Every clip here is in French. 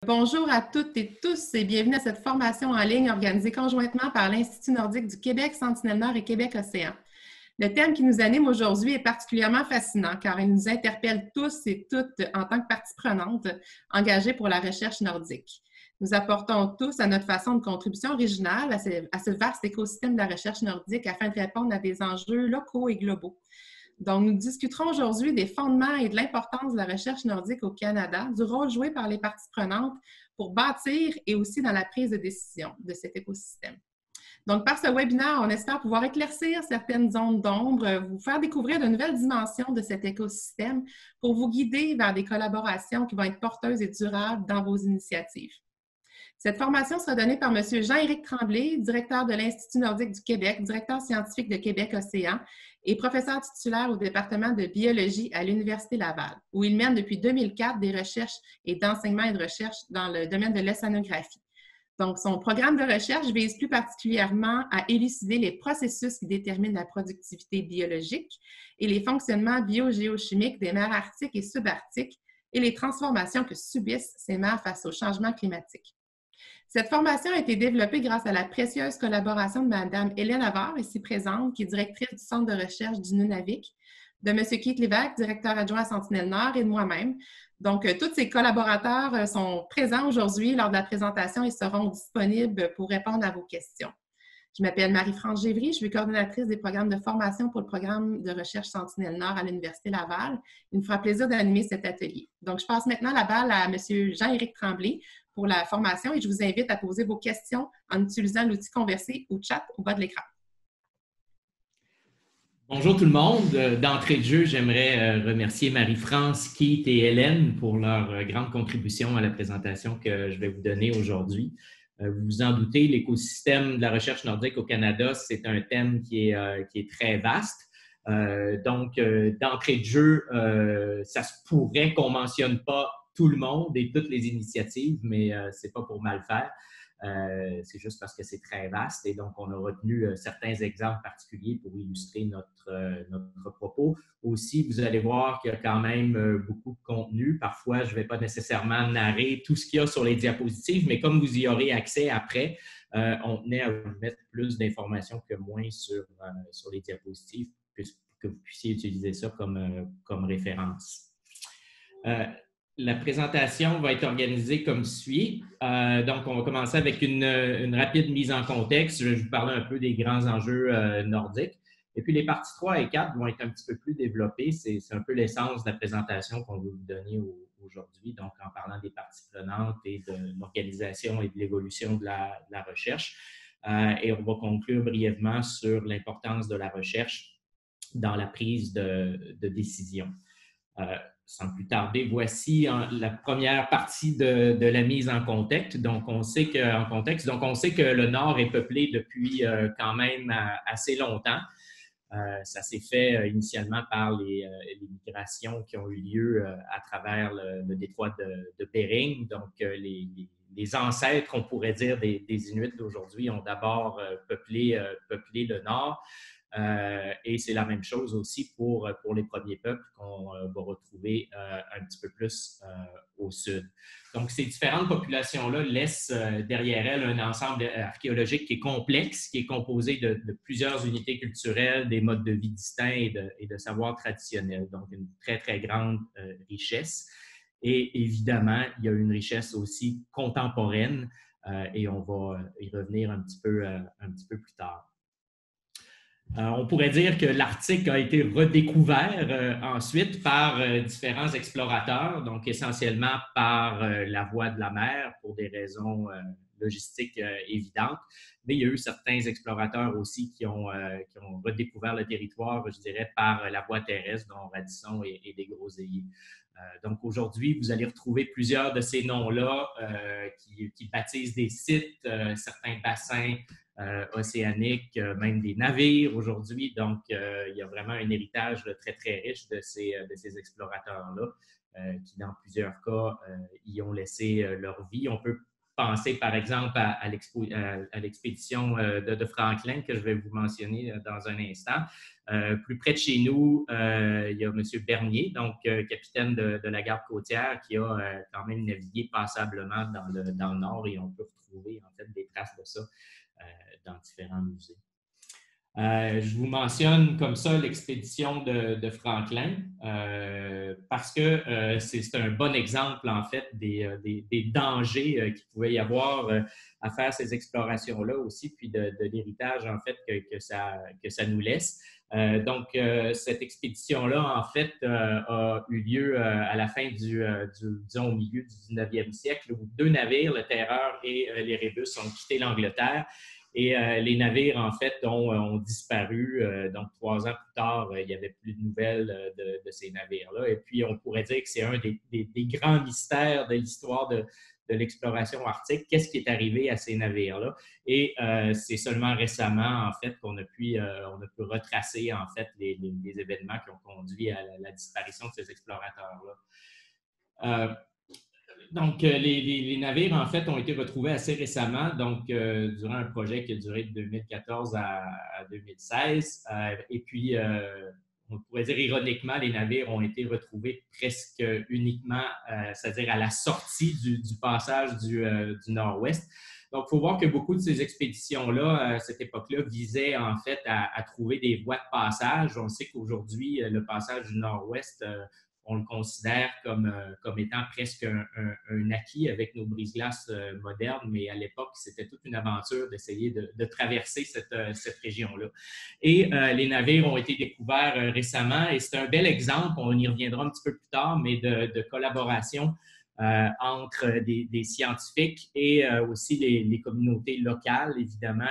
Bonjour à toutes et tous et bienvenue à cette formation en ligne organisée conjointement par l'Institut nordique du Québec, Sentinelle-Nord et Québec-Océan. Le thème qui nous anime aujourd'hui est particulièrement fascinant car il nous interpelle tous et toutes en tant que parties prenantes engagées pour la recherche nordique. Nous apportons tous à notre façon une contribution originale à ce vaste écosystème de la recherche nordique afin de répondre à des enjeux locaux et globaux. Donc, nous discuterons aujourd'hui des fondements et de l'importance de la recherche nordique au Canada, du rôle joué par les parties prenantes pour bâtir et aussi dans la prise de décision de cet écosystème. Donc, par ce webinaire, on espère pouvoir éclaircir certaines zones d'ombre, vous faire découvrir de nouvelles dimensions de cet écosystème pour vous guider vers des collaborations qui vont être porteuses et durables dans vos initiatives. Cette formation sera donnée par M. Jean-Éric Tremblay, directeur de l'Institut nordique du Québec, directeur scientifique de Québec-Océan et professeur titulaire au département de biologie à l'Université Laval, où il mène depuis 2004 des recherches et d'enseignement et de recherche dans le domaine de l'océanographie. Donc, son programme de recherche vise plus particulièrement à élucider les processus qui déterminent la productivité biologique et les fonctionnements biogéochimiques des mers arctiques et subarctiques et les transformations que subissent ces mers face au changement climatique. Cette formation a été développée grâce à la précieuse collaboration de Mme Hélène Havard, ici présente, qui est directrice du Centre de recherche du Nunavik, de M. Keith Lévesque, directeur adjoint à Sentinelle-Nord, et de moi-même. Donc, tous ces collaborateurs sont présents aujourd'hui lors de la présentation et seront disponibles pour répondre à vos questions. Je m'appelle Marie-France Gévry, je suis coordonnatrice des programmes de formation pour le programme de recherche Sentinelle-Nord à l'Université Laval. Il me fera plaisir d'animer cet atelier. Donc, je passe maintenant la balle à M. Jean-Éric Tremblay pour la formation et je vous invite à poser vos questions en utilisant l'outil Converser ou chat au bas de l'écran. Bonjour tout le monde. D'entrée de jeu, j'aimerais remercier Marie-France, Keith et Hélène pour leur grande contribution à la présentation que je vais vous donner aujourd'hui. Vous vous en doutez, l'écosystème de la recherche nordique au Canada, c'est un thème qui est très vaste. Donc, d'entrée de jeu, ça se pourrait qu'on ne mentionne pas tout le monde et toutes les initiatives, mais ce n'est pas pour mal faire. C'est juste parce que c'est très vaste et donc on a retenu certains exemples particuliers pour illustrer notre propos. Aussi, vous allez voir qu'il y a quand même beaucoup de contenu. Parfois, je ne vais pas nécessairement narrer tout ce qu'il y a sur les diapositives, mais comme vous y aurez accès après, on tenait à vous mettre plus d'informations que moins sur les diapositives pour que vous puissiez utiliser ça comme référence. La présentation va être organisée comme suit. Donc, on va commencer avec une rapide mise en contexte. Je vais vous parler un peu des grands enjeux nordiques. Et puis, les parties 3 et 4 vont être un petit peu plus développées. C'est un peu l'essence de la présentation qu'on veut vous donner aujourd'hui. Donc, en parlant des parties prenantes et de l'organisation et de l'évolution de la recherche. Et on va conclure brièvement sur l'importance de la recherche dans la prise de décision. Sans plus tarder, voici la première partie de la mise en contexte. Donc, on sait que le Nord est peuplé depuis quand même assez longtemps. Ça s'est fait initialement par les migrations qui ont eu lieu à travers le détroit de Bering. Donc, les ancêtres, on pourrait dire, des Inuits d'aujourd'hui ont d'abord peuplé le Nord. Et c'est la même chose aussi pour les premiers peuples qu'on va retrouver un petit peu plus au sud. Donc, ces différentes populations-là laissent derrière elles un ensemble archéologique qui est complexe, qui est composé de plusieurs unités culturelles, des modes de vie distincts et de savoirs traditionnels. Donc, une très, très grande richesse. Et évidemment, il y a une richesse aussi contemporaine et on va y revenir un petit peu plus tard. On pourrait dire que l'Arctique a été redécouvert ensuite par différents explorateurs, donc essentiellement par la voie de la mer pour des raisons logistiques évidentes. Mais il y a eu certains explorateurs aussi qui ont redécouvert le territoire, je dirais, par la voie terrestre, dont Radisson et des Groseilliers. Donc aujourd'hui, vous allez retrouver plusieurs de ces noms-là qui baptisent des sites, certains bassins océaniques, même des navires aujourd'hui. Donc, il y a vraiment un héritage très, très riche de ces explorateurs-là qui, dans plusieurs cas, y ont laissé leur vie. On peut penser, par exemple, à l'expédition de Franklin que je vais vous mentionner dans un instant. Plus près de chez nous, il y a M. Bernier, donc capitaine de la garde côtière, qui a quand même navigué passablement dans le nord et on peut retrouver en fait des traces de ça dans différents musées. Je vous mentionne comme ça l'expédition de Franklin parce que c'est un bon exemple en fait des dangers qu'il pouvait y avoir à faire ces explorations-là aussi, puis de l'héritage en fait que ça nous laisse. Donc, cette expédition-là, en fait, a eu lieu à la fin disons, au milieu du 19e siècle, où 2 navires, le Terreur et l'Erebus, ont quitté l'Angleterre. Et les navires, en fait, ont disparu. Donc, 3 ans plus tard, il n'y avait plus de nouvelles de ces navires-là. Et puis, on pourrait dire que c'est un des grands mystères de l'histoire de l'exploration arctique. Qu'est-ce qui est arrivé à ces navires-là? Et c'est seulement récemment, en fait, qu'on a pu retracer, en fait, les événements qui ont conduit à la disparition de ces explorateurs-là. Donc, les navires, en fait, ont été retrouvés assez récemment, donc durant un projet qui a duré de 2014 à 2016. Et puis, on pourrait dire ironiquement, les navires ont été retrouvés presque uniquement, c'est-à-dire à la sortie du passage du Nord-Ouest. Donc, il faut voir que beaucoup de ces expéditions-là, à cette époque-là, visaient en fait à trouver des voies de passage. On sait qu'aujourd'hui, le passage du Nord-Ouest, on le considère comme étant presque un acquis avec nos brise-glaces modernes, mais à l'époque, c'était toute une aventure d'essayer de traverser cette région-là. Et les navires ont été découverts récemment, et c'est un bel exemple, on y reviendra un petit peu plus tard, mais de collaboration entre des scientifiques et aussi les communautés locales, évidemment,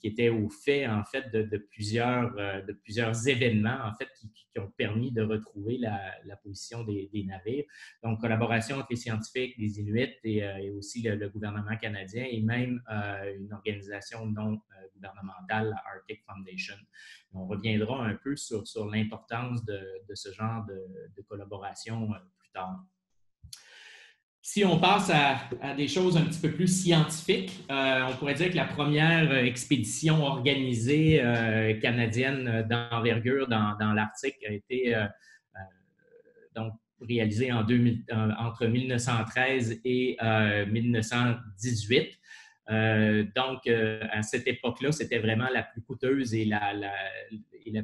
qui étaient au fait, en fait, de plusieurs événements, en fait, qui ont permis de retrouver la position des navires. Donc, collaboration entre les scientifiques, les Inuits et aussi le gouvernement canadien et même une organisation non gouvernementale, la Arctic Foundation. On reviendra un peu sur l'importance de ce genre de collaboration plus tard. Si on passe à des choses un petit peu plus scientifiques, on pourrait dire que la première expédition organisée canadienne d'envergure dans l'Arctique a été donc réalisée entre 1913 et 1918. Donc, à cette époque-là, c'était vraiment la plus coûteuse et la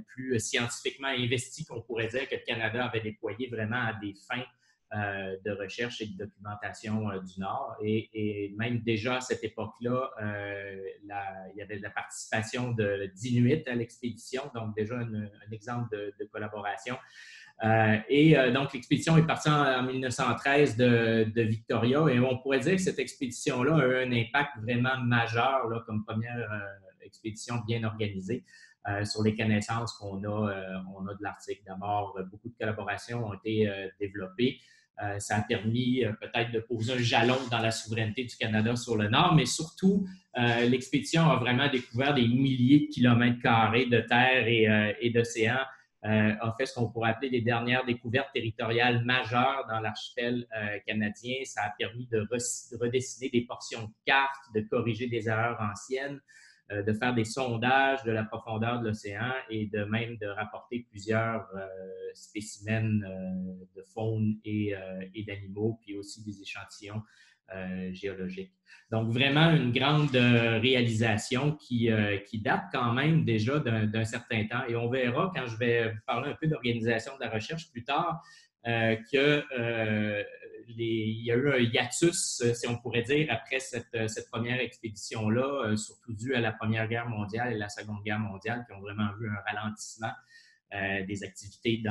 plus scientifiquement investie qu'on pourrait dire que le Canada avait déployé vraiment à des fins de recherche et de documentation du Nord. Et même déjà à cette époque-là, il y avait de la participation d'Inuits à l'expédition, donc déjà un exemple de collaboration. Donc, l'expédition est partie en 1913 de Victoria et on pourrait dire que cette expédition-là a eu un impact vraiment majeur là, comme première expédition bien organisée. Sur les connaissances qu'on a de l'Arctique. D'abord, beaucoup de collaborations ont été développées. Ça a permis peut-être de poser un jalon dans la souveraineté du Canada sur le Nord, mais surtout, l'expédition a vraiment découvert des milliers de kilomètres carrés de terre et d'océan, a fait ce qu'on pourrait appeler les dernières découvertes territoriales majeures dans l'archipel canadien. Ça a permis de redessiner des portions de cartes, de corriger des erreurs anciennes, de faire des sondages de la profondeur de l'océan et de même de rapporter plusieurs spécimens de faune et d'animaux, puis aussi des échantillons géologiques. Donc, vraiment une grande réalisation qui date quand même déjà d'un certain temps. Et on verra, quand je vais vous parler un peu d'organisation de la recherche plus tard, qu'il y a eu un hiatus, si on pourrait dire, après cette première expédition-là, surtout dû à la Première Guerre mondiale et la Seconde Guerre mondiale, qui ont vraiment vu un ralentissement des activités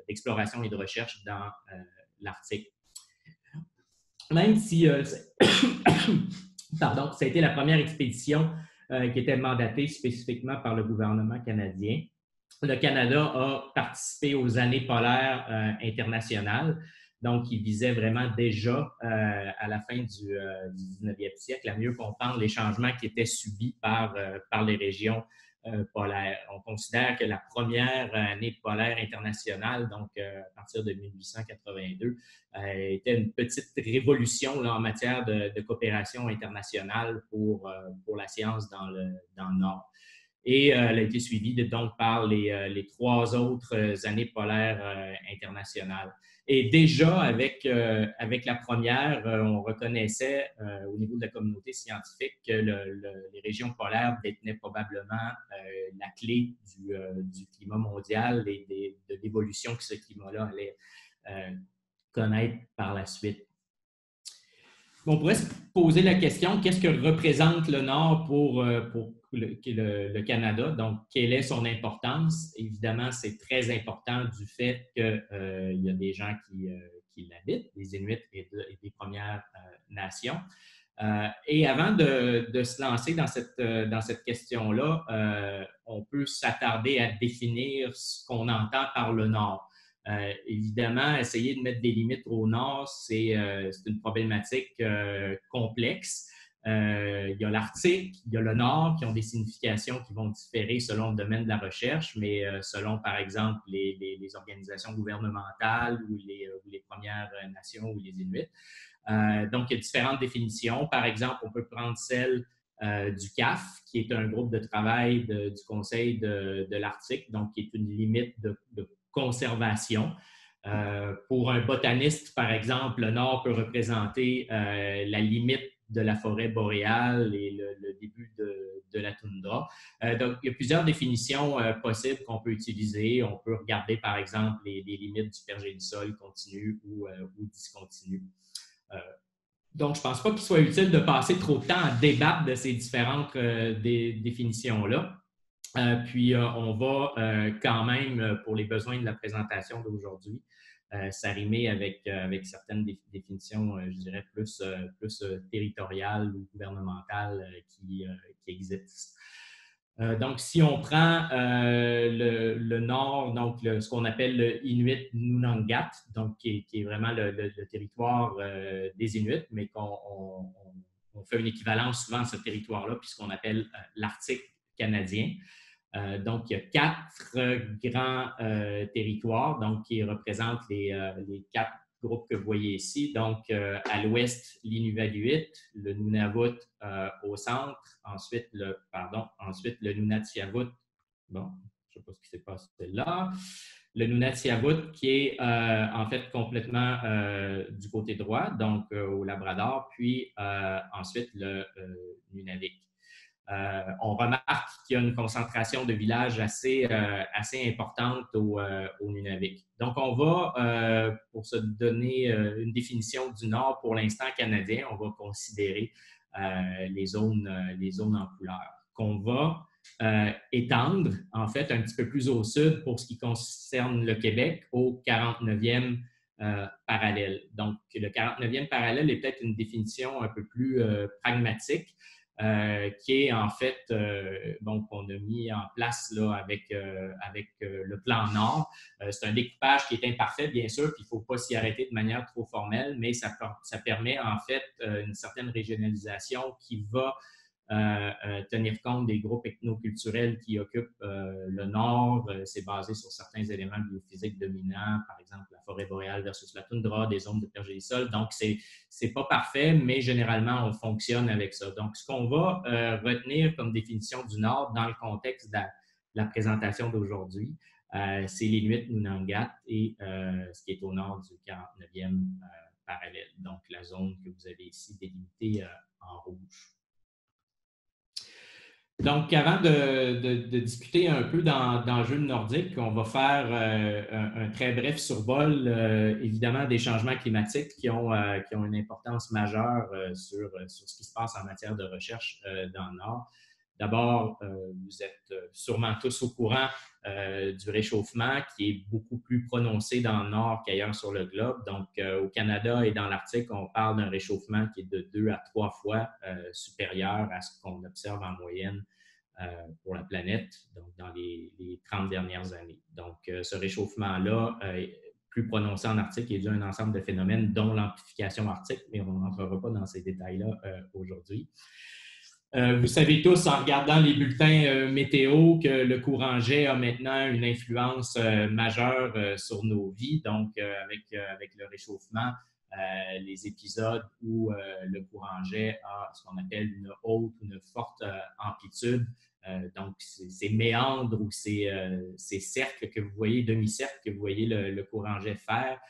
d'exploration et de recherche dans l'Arctique. Même si, pardon, ça a été la première expédition qui était mandatée spécifiquement par le gouvernement canadien. Le Canada a participé aux années polaires internationales, donc il visait vraiment déjà à la fin du 19e siècle, à mieux comprendre les changements qui étaient subis par les régions polaire. On considère que la première année polaire internationale, donc à partir de 1882, était une petite révolution là, en matière de coopération internationale pour la science dans le Nord. Et elle a été suivie donc par les 3 autres années polaires internationales. Et déjà, avec la première, on reconnaissait au niveau de la communauté scientifique que les régions polaires détenaient probablement la clé du climat mondial et de l'évolution que ce climat-là allait connaître par la suite. On pourrait se poser la question, qu'est-ce que représente le Nord pour le Canada? Donc, quelle est son importance? Évidemment, c'est très important du fait qu'il y a des gens qui l'habitent, les Inuits et des Premières Nations. Et avant de se lancer dans cette question-là, on peut s'attarder à définir ce qu'on entend par le Nord. Évidemment, essayer de mettre des limites au Nord, c'est une problématique complexe. Il y a l'Arctique, il y a le Nord qui ont des significations qui vont différer selon le domaine de la recherche, mais selon, par exemple, les organisations gouvernementales ou les Premières Nations ou les Inuits. Donc, il y a différentes définitions. Par exemple, on peut prendre celle du CAF, qui est un groupe de travail du Conseil de l'Arctique, donc qui est une limite de conservation. Pour un botaniste, par exemple, le Nord peut représenter la limite de la forêt boréale et le début de la toundra. Donc, il y a plusieurs définitions possibles qu'on peut utiliser. On peut regarder, par exemple, les limites du pergélisol continu ou discontinu. Donc, je ne pense pas qu'il soit utile de passer trop de temps à débattre de ces différentes définitions-là. Puis, on va quand même, pour les besoins de la présentation d'aujourd'hui, s'arrimer avec certaines définitions, je dirais, plus territoriales ou gouvernementales qui existent. Donc, si on prend le Nord, donc ce qu'on appelle le Inuit Nunangat, donc qui est vraiment le territoire des Inuits, mais qu'on fait une équivalence souvent à ce territoire-là, puis ce qu'on appelle l'Arctique canadien. Donc, il y a 4 grands territoires donc, qui représentent les 4 groupes que vous voyez ici. Donc, à l'ouest, l'Inuvialuit, le Nunavut au centre, ensuite le Nunatsiavut. Bon, je ne sais pas ce qui s'est passé là. Le Nunatsiavut qui est en fait complètement du côté droit, donc au Labrador, puis ensuite le Nunavik. On remarque qu'il y a une concentration de villages assez importante au Nunavik. Donc, on va, pour se donner une définition du Nord pour l'instant canadien, on va considérer les zones en couleur qu'on va étendre, en fait, un petit peu plus au sud pour ce qui concerne le Québec, au 49e parallèle. Donc, le 49e parallèle est peut-être une définition un peu plus pragmatique. Qui est en fait, qu'on a mis en place là, avec le plan Nord. C'est un découpage qui est imparfait, bien sûr, puis il ne faut pas s'y arrêter de manière trop formelle, mais ça permet en fait une certaine régionalisation qui va tenir compte des groupes ethnoculturels qui occupent le Nord. C'est basé sur certains éléments biophysiques dominants, par exemple la forêt boréale versus la toundra, des zones de pergélisol. Donc, c'est pas parfait, mais généralement, on fonctionne avec ça. Donc, ce qu'on va retenir comme définition du Nord dans le contexte de la présentation d'aujourd'hui, c'est l'Inuit Nunangat et ce qui est au nord du 49e parallèle. Donc, la zone que vous avez ici délimitée en rouge. Donc, avant de discuter un peu d'enjeux nordiques, on va faire un très bref survol, évidemment, des changements climatiques qui ont une importance majeure sur ce qui se passe en matière de recherche dans le Nord. D'abord, vous êtes sûrement tous au courant du réchauffement qui est beaucoup plus prononcé dans le Nord qu'ailleurs sur le globe. Donc, au Canada et dans l'Arctique, on parle d'un réchauffement qui est de 2 à 3 fois supérieur à ce qu'on observe en moyenne pour la planète, donc dans les 30 dernières années. Donc, ce réchauffement-là est plus prononcé en Arctique et dû à un ensemble de phénomènes, dont l'amplification arctique, mais on n'entrera pas dans ces détails-là aujourd'hui. Vous savez tous, en regardant les bulletins météo, que le courant jet a maintenant une influence majeure sur nos vies. Donc, avec le réchauffement, les épisodes où le courant jet a ce qu'on appelle une haute ou une forte amplitude. Donc, ces méandres ou ces cercles que vous voyez, demi-cercles que vous voyez le courant jet faire,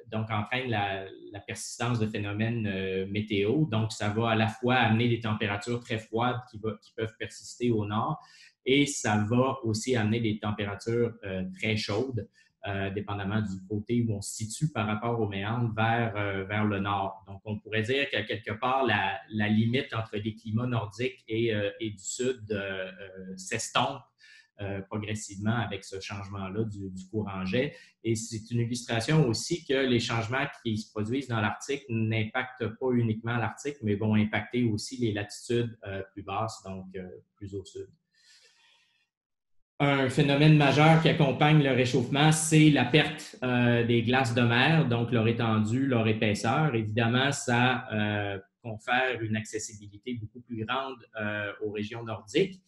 donc entraîne la persistance de phénomènes météo. Donc, ça va à la fois amener des températures très froides qui peuvent persister au nord et ça va aussi amener des températures très chaudes, dépendamment du côté où on se situe par rapport aux méandres vers le nord. Donc, on pourrait dire qu'à quelque part, la limite entre les climats nordiques et du sud s'estompe progressivement avec ce changement-là du courant jet. Et c'est une illustration aussi que les changements qui se produisent dans l'Arctique n'impactent pas uniquement l'Arctique, mais vont impacter aussi les latitudes plus basses, donc plus au sud. Un phénomène majeur qui accompagne le réchauffement, c'est la perte des glaces de mer, donc leur étendue, leur épaisseur. Évidemment, ça confère une accessibilité beaucoup plus grande aux régions nordiques.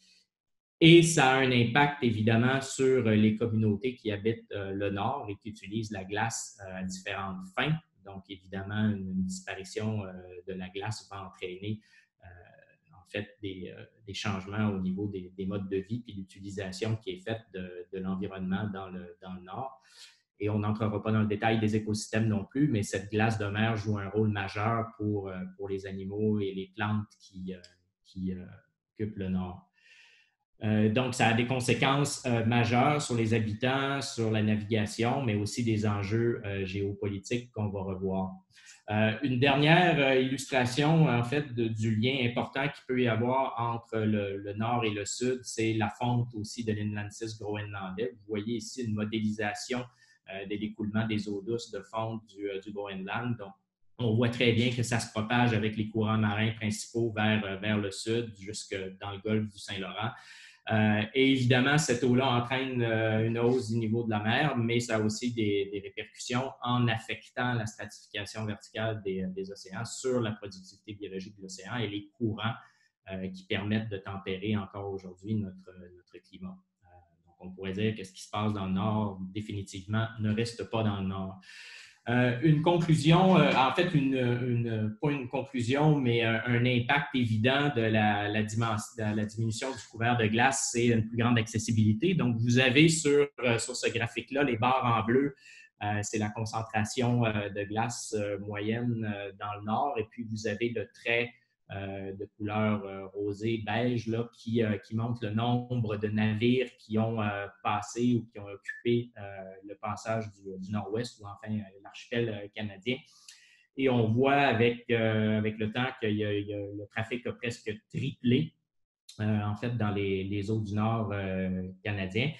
Et ça a un impact, évidemment, sur les communautés qui habitent le nord et qui utilisent la glace à différentes fins. Donc, évidemment, une disparition de la glace va entraîner, en fait, des changements au niveau des modes de vie puis l'utilisation qui est faite de l'environnement dans le nord. Et on n'entrera pas dans le détail des écosystèmes non plus, mais cette glace de mer joue un rôle majeur pour les animaux et les plantes qui occupent le nord. Donc, ça a des conséquences majeures sur les habitants, sur la navigation, mais aussi des enjeux géopolitiques qu'on va revoir. Une dernière illustration, en fait, du lien important qu'il peut y avoir entre le nord et le sud, c'est la fonte aussi de l'inlandsis groenlandais. Vous voyez ici une modélisation de l'écoulement des eaux douces de fonte du Groenland. Donc, on voit très bien que ça se propage avec les courants marins principaux vers le sud, jusque dans le golfe du Saint-Laurent. Et évidemment, cette eau-là entraîne une hausse du niveau de la mer, mais ça a aussi des répercussions en affectant la stratification verticale des océans sur la productivité biologique de l'océan et les courants qui permettent de tempérer encore aujourd'hui notre climat. Donc, on pourrait dire que ce qui se passe dans le nord, définitivement, ne reste pas dans le nord. Une conclusion, en fait, pas une conclusion, mais un impact évident de la diminution du couvert de glace, c'est une plus grande accessibilité. Donc, vous avez sur ce graphique-là, les barres en bleu, c'est la concentration de glace moyenne dans le nord, et puis vous avez le trait de couleur rosée, beige, là, qui montre le nombre de navires qui ont passé ou qui ont occupé le passage du nord-ouest ou enfin l'archipel canadien. Et on voit avec le temps que le trafic a presque triplé, en fait, dans les eaux du nord canadien.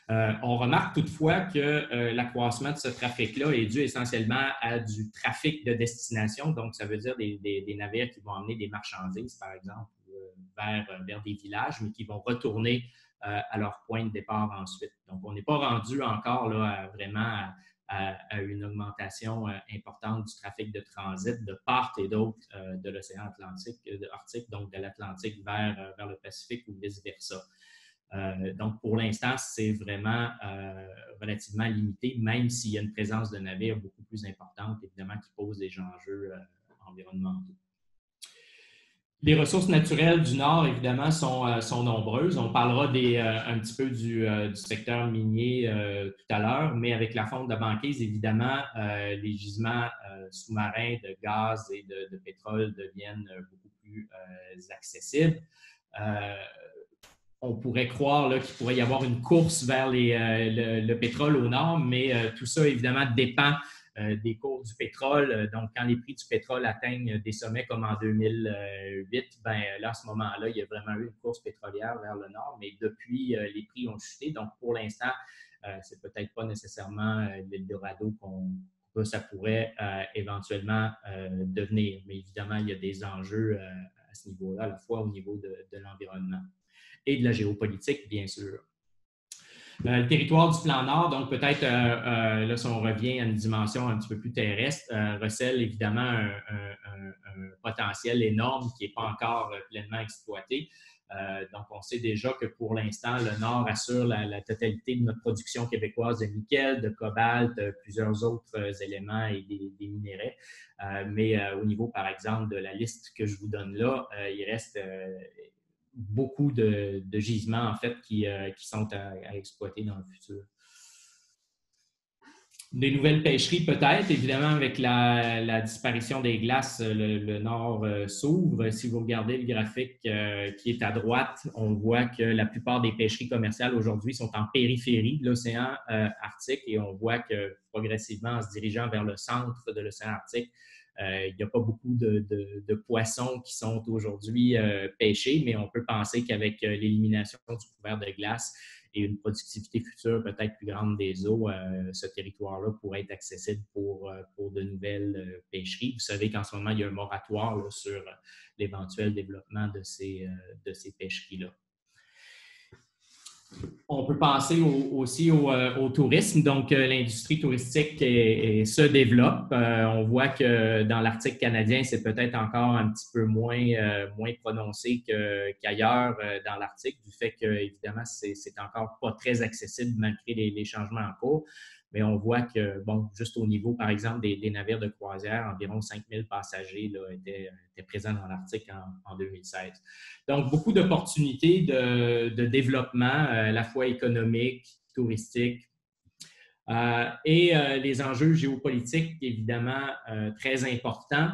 On remarque toutefois que l'accroissement de ce trafic-là est dû essentiellement à du trafic de destination. Donc, ça veut dire des navires qui vont emmener des marchandises, par exemple, vers des villages, mais qui vont retourner à leur point de départ ensuite. Donc, on n'est pas rendu encore là, vraiment à une augmentation importante du trafic de transit de part et d'autre de l'océan Arctique, donc de l'Atlantique vers le Pacifique ou vice-versa. Donc, pour l'instant, c'est vraiment relativement limité, même s'il y a une présence de navires beaucoup plus importante, évidemment, qui pose des enjeux environnementaux. Les ressources naturelles du Nord, évidemment, sont nombreuses. On parlera un petit peu du secteur minier tout à l'heure, mais avec la fonte de banquise, évidemment, les gisements sous-marins de gaz et de pétrole deviennent beaucoup plus accessibles. On pourrait croire qu'il pourrait y avoir une course vers le pétrole au nord, mais tout ça, évidemment, dépend des cours du pétrole. Donc, quand les prix du pétrole atteignent des sommets comme en 2008, là, à ce moment-là, il y a vraiment eu une course pétrolière vers le nord, mais depuis, les prix ont chuté. Donc, pour l'instant, c'est peut-être pas nécessairement l'Eldorado que ça pourrait éventuellement devenir. Mais évidemment, il y a des enjeux à ce niveau-là, à la fois au niveau de l'environnement et de la géopolitique, bien sûr. Le territoire du plan Nord, donc peut-être, là, si on revient à une dimension un petit peu plus terrestre, recèle évidemment un potentiel énorme qui n'est pas encore pleinement exploité. Donc, on sait déjà que pour l'instant, le Nord assure la totalité de notre production québécoise de nickel, de cobalt, plusieurs autres éléments et des minéraux. Mais au niveau, par exemple, de la liste que je vous donne là, il reste beaucoup de gisements, en fait, qui sont à exploiter dans le futur. Des nouvelles pêcheries, peut-être. Évidemment, avec la disparition des glaces, le nord s'ouvre. Si vous regardez le graphique qui est à droite, on voit que la plupart des pêcheries commerciales aujourd'hui sont en périphérie de l'océan Arctique et on voit que progressivement, en se dirigeant vers le centre de l'océan Arctique, il n'y a pas beaucoup de poissons qui sont aujourd'hui pêchés, mais on peut penser qu'avec l'élimination du couvert de glace, et une productivité future peut-être plus grande des eaux, ce territoire-là pourrait être accessible pour de nouvelles pêcheries. Vous savez qu'en ce moment, il y a un moratoire là, sur l'éventuel développement de ces pêcheries-là. On peut penser aussi au tourisme. Donc, l'industrie touristique se développe. On voit que dans l'Arctique canadien, c'est peut-être encore un petit peu moins prononcé qu'ailleurs dans l'Arctique, du fait que, évidemment, c'est encore pas très accessible malgré les changements en cours. Mais on voit que, bon, juste au niveau, par exemple, des navires de croisière, environ 5000 passagers là, étaient présents dans l'Arctique en 2016. Donc, beaucoup d'opportunités de développement, à la fois économique, touristique, et les enjeux géopolitiques, évidemment, très importants.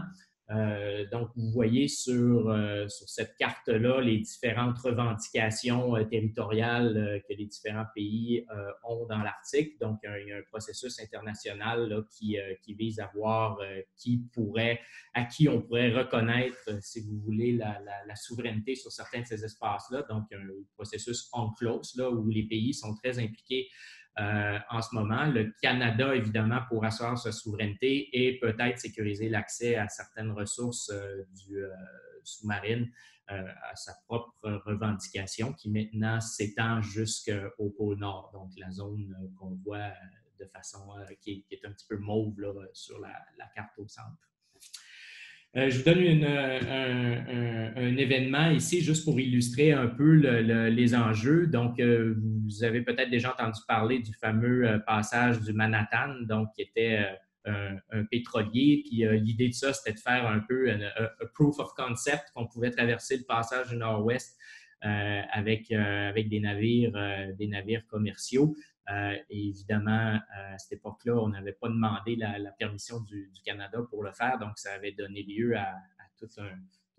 Donc, vous voyez sur cette carte-là les différentes revendications territoriales que les différents pays ont dans l'Arctique. Donc, il y a un processus international là, qui vise à voir à qui on pourrait reconnaître, si vous voulez, la souveraineté sur certains de ces espaces-là. Donc, un processus UNCLOS, là, où les pays sont très impliqués en ce moment. Le Canada, évidemment, pour assurer sa souveraineté et peut-être sécuriser l'accès à certaines ressources sous-marines à sa propre revendication qui maintenant s'étend jusqu'au pôle Nord, donc la zone qu'on voit de façon qui est un petit peu mauve là, sur la carte au centre. Je vous donne un événement ici juste pour illustrer un peu les enjeux. Donc, vous avez peut-être déjà entendu parler du fameux passage du Manhattan, donc qui était un pétrolier. Puis l'idée de ça, c'était de faire un peu un proof of concept qu'on pouvait traverser le passage du Nord-Ouest avec des navires commerciaux. Et évidemment, à cette époque-là, on n'avait pas demandé la permission du Canada pour le faire, donc ça avait donné lieu à tout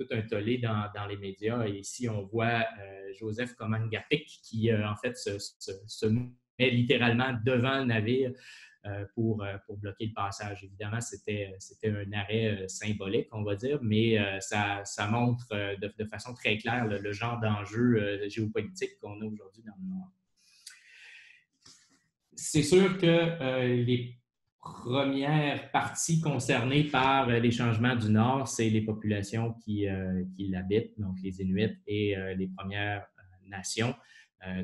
un tollé dans les médias. Et ici, on voit Joseph Komangapik qui, en fait, se met littéralement devant le navire pour bloquer le passage. Évidemment, c'était un arrêt symbolique, on va dire, mais ça montre de façon très claire le genre d'enjeu géopolitique qu'on a aujourd'hui dans le Nord. C'est sûr que les premières parties concernées par les changements du Nord, c'est les populations qui l'habitent, donc les Inuits et les Premières Nations.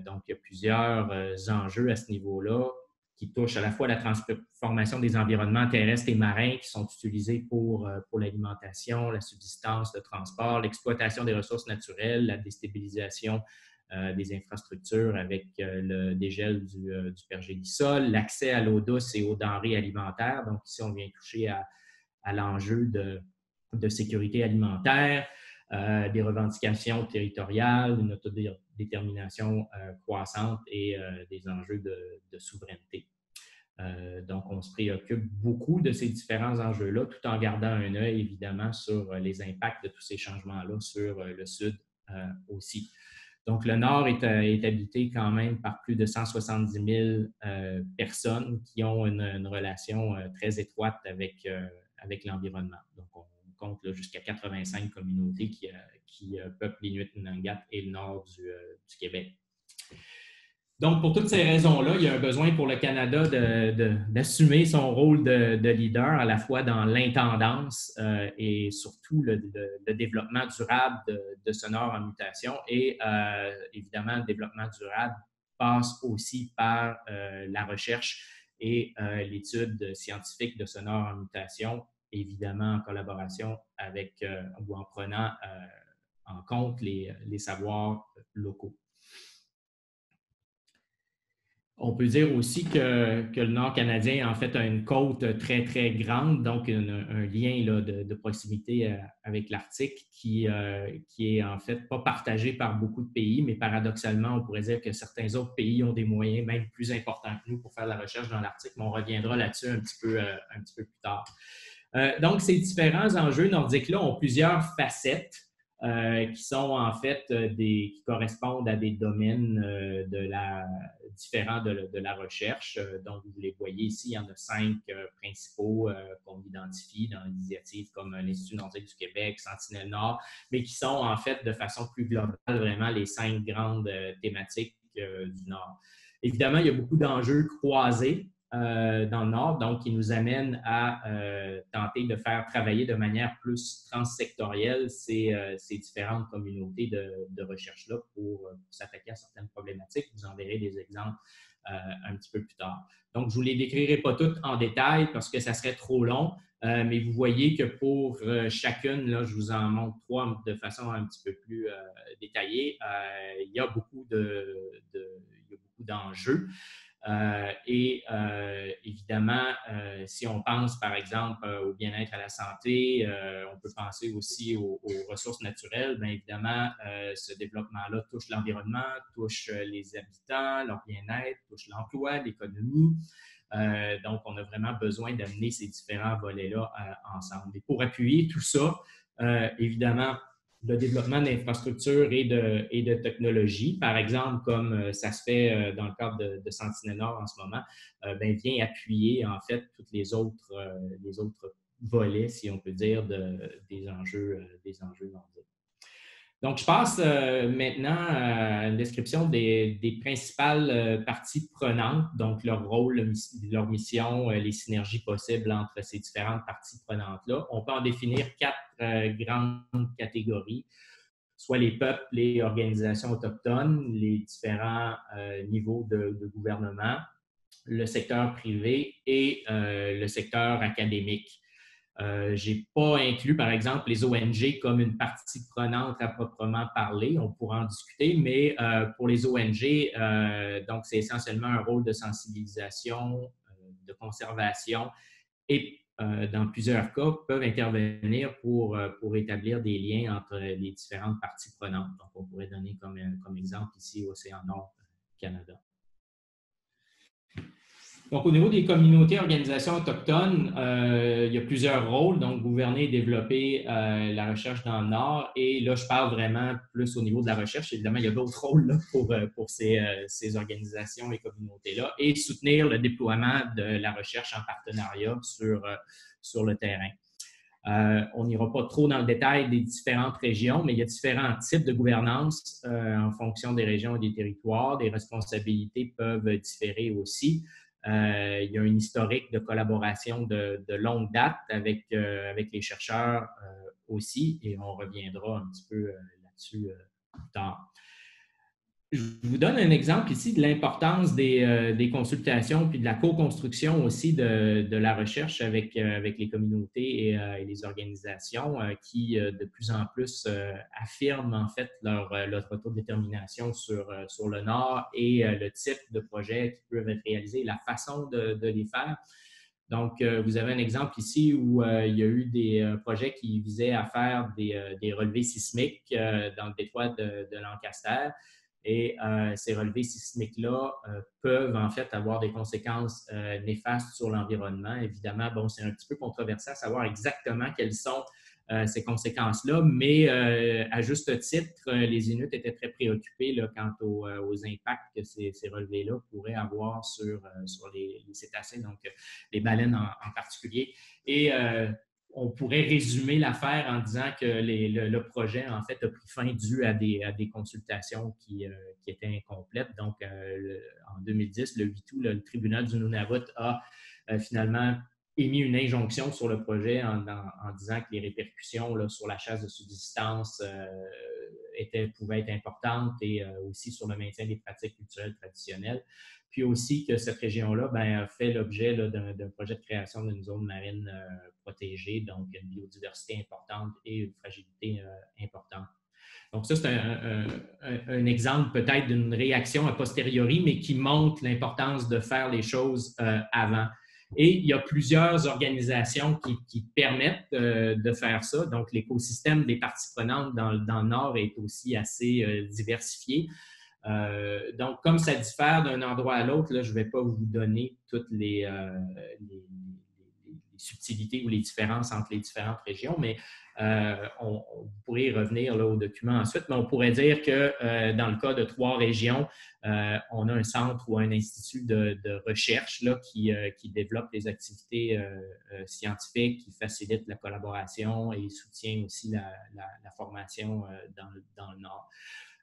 Donc, il y a plusieurs enjeux à ce niveau-là qui touchent à la fois la transformation des environnements terrestres et marins qui sont utilisés pour l'alimentation, la subsistance, le transport, l'exploitation des ressources naturelles, la déstabilisation des infrastructures avec le dégel du pergélisol, l'accès à l'eau douce et aux denrées alimentaires. Donc, ici, on vient toucher à l'enjeu de sécurité alimentaire, des revendications territoriales, une autodétermination croissante et des enjeux de souveraineté. Donc, on se préoccupe beaucoup de ces différents enjeux-là, tout en gardant un œil, évidemment, sur les impacts de tous ces changements-là sur le Sud aussi. Donc, le Nord est habité quand même par plus de 170 000 personnes qui ont une relation très étroite avec l'environnement. Donc, on compte jusqu'à 85 communautés qui peuplent l'Inuit Nunavut et le nord du Québec. Donc, pour toutes ces raisons-là, il y a un besoin pour le Canada d'assumer son rôle de leader, à la fois dans l'intendance et surtout le développement durable de ce Nord en mutation et évidemment le développement durable passe aussi par la recherche et l'étude scientifique de ce nord en mutation, évidemment en collaboration avec ou en prenant en compte les savoirs locaux. On peut dire aussi que le Nord canadien, en fait, a une côte très, très grande, donc un lien là, de proximité avec l'Arctique qui est en fait pas partagé par beaucoup de pays, mais paradoxalement, on pourrait dire que certains autres pays ont des moyens même plus importants que nous pour faire de la recherche dans l'Arctique, mais on reviendra là-dessus un petit peu plus tard. Donc, ces différents enjeux nordiques-là ont plusieurs facettes. Qui sont en fait qui correspondent à des domaines différents de la recherche. Donc, vous les voyez ici, il y en a 5 principaux qu'on identifie dans l'initiative comme l'Institut nordique du Québec, Sentinelle-Nord, mais qui sont en fait de façon plus globale vraiment les 5 grandes thématiques du Nord. Évidemment, il y a beaucoup d'enjeux croisés dans le Nord, donc qui nous amène à tenter de faire travailler de manière plus transsectorielle ces différentes communautés de recherche-là pour s'attaquer à certaines problématiques. Vous en verrez des exemples un petit peu plus tard. Donc, je ne vous les décrirai pas toutes en détail parce que ça serait trop long, mais vous voyez que pour chacune, là, je vous en montre 3 de façon un petit peu plus détaillée. Il y a beaucoup d'enjeux. Évidemment, si on pense par exemple au bien-être à la santé, on peut penser aussi aux ressources naturelles. Bien évidemment, ce développement-là touche l'environnement, touche les habitants, leur bien-être, touche l'emploi, l'économie. Donc, on a vraiment besoin d'amener ces différents volets-là ensemble. Et pour appuyer tout ça, évidemment, le développement d'infrastructures et de technologies, par exemple, comme ça se fait dans le cadre de Sentinelle-Nord en ce moment, vient appuyer en fait tous les autres volets, si on peut dire, des enjeux nordiques. Donc, je passe maintenant à une description des principales parties prenantes, donc leur rôle, leur mission, les synergies possibles entre ces différentes parties prenantes-là. On peut en définir 4 grandes catégories, soit les peuples, les organisations autochtones, les différents niveaux de gouvernement, le secteur privé et le secteur académique. Je n'ai pas inclus, par exemple, les ONG comme une partie prenante à proprement parler. On pourra en discuter, mais pour les ONG, donc c'est essentiellement un rôle de sensibilisation, de conservation et dans plusieurs cas, peuvent intervenir pour établir des liens entre les différentes parties prenantes. Donc, on pourrait donner comme exemple ici Océan Nord, Canada. Donc, au niveau des communautés, organisations autochtones, il y a plusieurs rôles, donc gouverner et développer la recherche dans le Nord. Et là, je parle vraiment plus au niveau de la recherche. Évidemment, il y a d'autres rôles là, pour ces organisations et communautés-là. Et soutenir le déploiement de la recherche en partenariat sur le terrain. On n'ira pas trop dans le détail des différentes régions, mais il y a différents types de gouvernance en fonction des régions et des territoires. Des responsabilités peuvent différer aussi. Il y a un historique de collaboration de longue date avec les chercheurs aussi, et on reviendra un petit peu là-dessus plus tard. Je vous donne un exemple ici de l'importance des consultations puis de la co-construction aussi de la recherche avec les communautés et les organisations qui de plus en plus affirment en fait leur autodétermination sur le Nord et le type de projets qui peuvent être réalisés, la façon de les faire. Donc, vous avez un exemple ici où il y a eu des projets qui visaient à faire des relevés sismiques dans le détroit de Lancaster. Et ces relevés sismiques-là peuvent en fait avoir des conséquences néfastes sur l'environnement. Évidemment, bon, c'est un petit peu controversé à savoir exactement quelles sont ces conséquences-là, mais à juste titre, les Inuits étaient très préoccupés là, quant aux impacts que ces relevés-là pourraient avoir sur les cétacés, donc les baleines en particulier. Et on pourrait résumer l'affaire en disant que le projet, en fait, a pris fin dû à des consultations qui étaient incomplètes. Donc, en 2010, le 8 août, le tribunal du Nunavut a finalement émis une injonction sur le projet en disant que les répercussions là, sur la chasse de subsistance pouvait être importante et aussi sur le maintien des pratiques culturelles traditionnelles. Puis aussi que cette région-là a fait l'objet d'un projet de création d'une zone marine protégée, donc une biodiversité importante et une fragilité importante. Donc ça, c'est un exemple peut-être d'une réaction a posteriori, mais qui montre l'importance de faire les choses avant. Et il y a plusieurs organisations qui permettent de faire ça. Donc, l'écosystème des parties prenantes dans le Nord est aussi assez diversifié. Donc, comme ça diffère d'un endroit à l'autre, là, je ne vais pas vous donner toutes les subtilités ou les différences entre les différentes régions, mais on pourrait y revenir là, au document ensuite, mais on pourrait dire que dans le cas de 3 régions, on a un centre ou un institut de recherche là, qui développe les activités scientifiques, qui facilite la collaboration et soutient aussi la formation dans le Nord.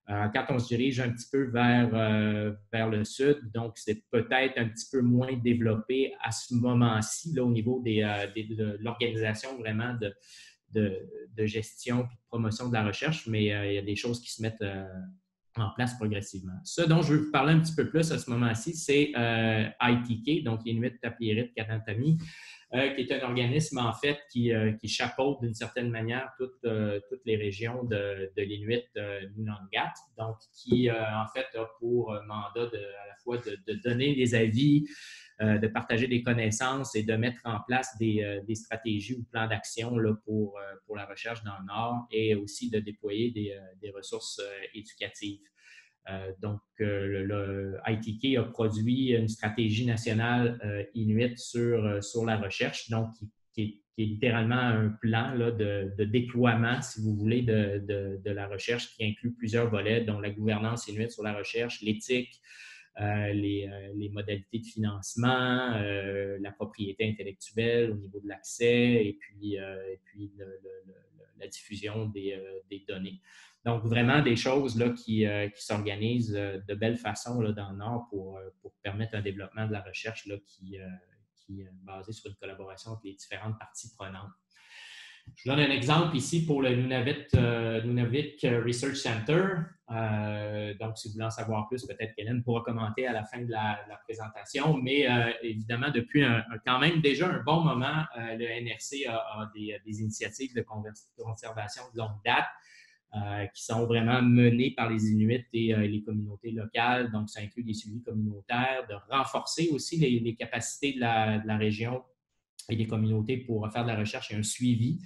Quand on se dirige un petit peu vers le sud, donc c'est peut-être un petit peu moins développé à ce moment-ci là, au niveau de l'organisation vraiment de gestion et de promotion de la recherche, mais il y a des choses qui se mettent en place progressivement. Ce dont je veux vous parler un petit peu plus à ce moment-ci, c'est ITK, donc Inuit Tapiriit Katantami, qui est un organisme, en fait, qui chapeaute d'une certaine manière toutes les régions de l'Inuit Nunangat, donc qui, en fait, a pour mandat à la fois de donner des avis, de partager des connaissances et de mettre en place des stratégies ou plans d'action là, pour la recherche dans le Nord et aussi de déployer des ressources éducatives. Donc, le ITK a produit une stratégie nationale inuit sur la recherche, donc qui est littéralement un plan là, de déploiement, si vous voulez, de la recherche qui inclut plusieurs volets, dont la gouvernance inuit sur la recherche, l'éthique, les modalités de financement, la propriété intellectuelle au niveau de l'accès et puis la diffusion des données. Donc, vraiment des choses là, qui s'organisent de belle façon là, dans le Nord pour permettre un développement de la recherche là, qui est basé sur une collaboration entre les différentes parties prenantes. Je donne un exemple ici pour le Nunavik Research Center. Donc, si vous voulez en savoir plus, peut-être qu'Hélène pourra commenter à la fin de la présentation. Mais évidemment, depuis quand même déjà un bon moment, le NRC a des initiatives de conservation de longue date qui sont vraiment menées par les Inuits et les communautés locales. Donc, ça inclut des suivis communautaires, de renforcer aussi les capacités de la région et des communautés pour faire de la recherche et un suivi.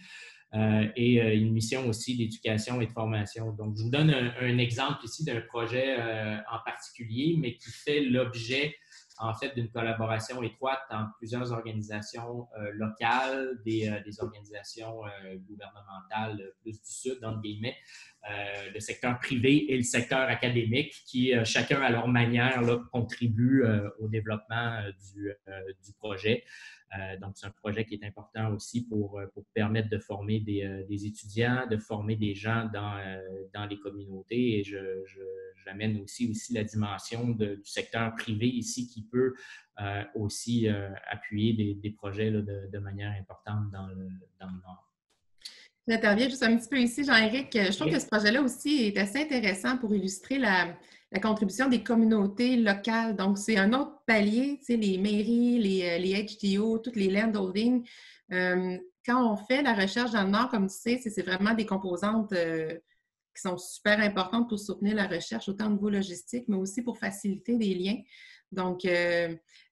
Et une mission aussi d'éducation et de formation. Donc, je vous donne un exemple ici d'un projet en particulier, mais qui fait l'objet, en fait, d'une collaboration étroite entre plusieurs organisations locales, des organisations gouvernementales plus du Sud, entre guillemets, le secteur privé et le secteur académique, qui, chacun à leur manière, là, contribuent au développement du projet. Donc, c'est un projet qui est important aussi pour permettre de former des étudiants, de former des gens dans les communautés. Et j'amène aussi la dimension du secteur privé ici qui peut aussi appuyer des projets là, de manière importante dans le Nord. J'interviens juste un petit peu ici, Jean-Éric. Je trouve que ce projet-là aussi est assez intéressant pour illustrer la contribution des communautés locales. Donc, c'est un autre palier, tu sais, les mairies, les HDO, toutes les landholdings. Quand on fait la recherche dans le Nord, comme tu sais, c'est vraiment des composantes qui sont super importantes pour soutenir la recherche, autant au niveau logistique, mais aussi pour faciliter des liens. Donc,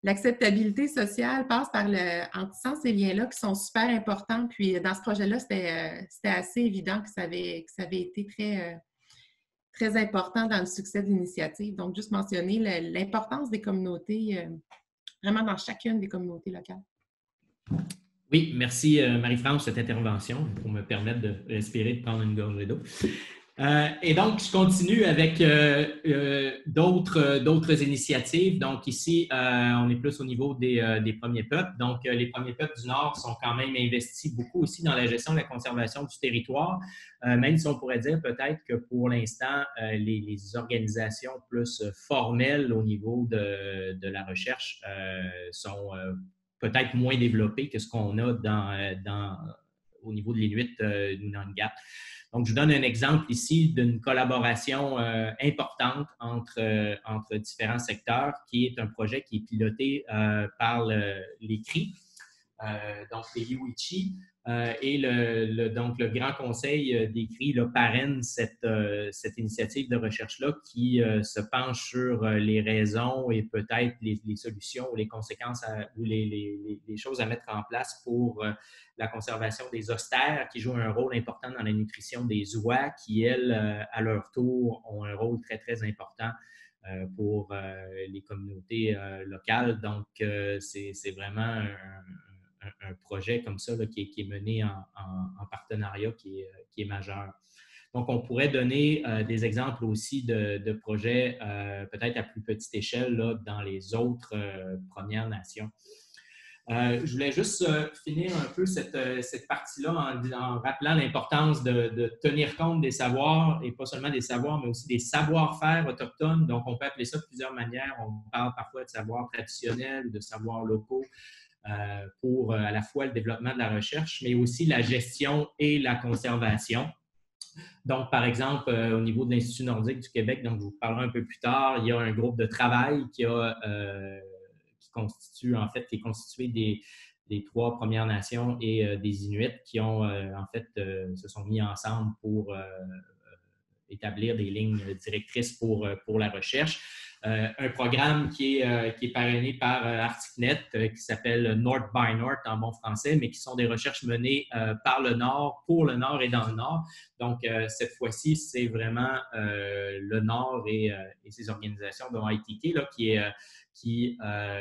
l'acceptabilité sociale passe en tissant ces liens-là qui sont super importants. Puis, dans ce projet-là, c'était assez évident que ça avait été très, très important dans le succès de l'initiative. Donc, juste mentionner l'importance des communautés, vraiment dans chacune des communautés locales. Oui, merci Marie-France pour cette intervention pour me permettre de respirer, de prendre une gorgée d'eau. Et donc, je continue avec d'autres initiatives. Donc, ici, on est plus au niveau des premiers peuples. Donc, les premiers peuples du Nord sont quand même investis beaucoup aussi dans la gestion et la conservation du territoire, même si on pourrait dire peut-être que pour l'instant, les organisations plus formelles au niveau de la recherche sont peut-être moins développées que ce qu'on a au niveau de l'Inuit Nunangat. Donc, je vous donne un exemple ici d'une collaboration importante entre différents secteurs, qui est un projet qui est piloté par les CRI, donc les Yuichi, et donc le Grand Conseil des CRI parraine cette initiative de recherche-là qui se penche sur les raisons et peut-être les solutions ou les conséquences ou les choses à mettre en place pour la conservation des ostères, qui jouent un rôle important dans la nutrition des oies, qui, elles, à leur tour, ont un rôle très, très important pour les communautés locales. Donc, c'est vraiment un projet comme ça là, qui est mené en partenariat qui est majeur. Donc, on pourrait donner des exemples aussi de projets peut-être à plus petite échelle là, dans les autres Premières Nations. Je voulais juste finir un peu cette partie-là en rappelant l'importance de tenir compte des savoirs, et pas seulement des savoirs, mais aussi des savoir-faire autochtones. Donc, on peut appeler ça de plusieurs manières. On parle parfois de savoirs traditionnels, de savoirs locaux, pour à la fois le développement de la recherche, mais aussi la gestion et la conservation. Donc, par exemple, au niveau de l'Institut nordique du Québec, donc je vous parlerai un peu plus tard, il y a un groupe de travail qui est constitué des 3 Premières Nations et des Inuits qui ont se sont mis ensemble pour établir des lignes directrices pour la recherche. Un programme qui est parrainé par ArcticNet, qui s'appelle North by North en bon français, mais qui sont des recherches menées par le Nord, pour le Nord et dans le Nord. Donc, cette fois-ci, c'est vraiment le Nord et ses organisations, dont ITK, là, qui est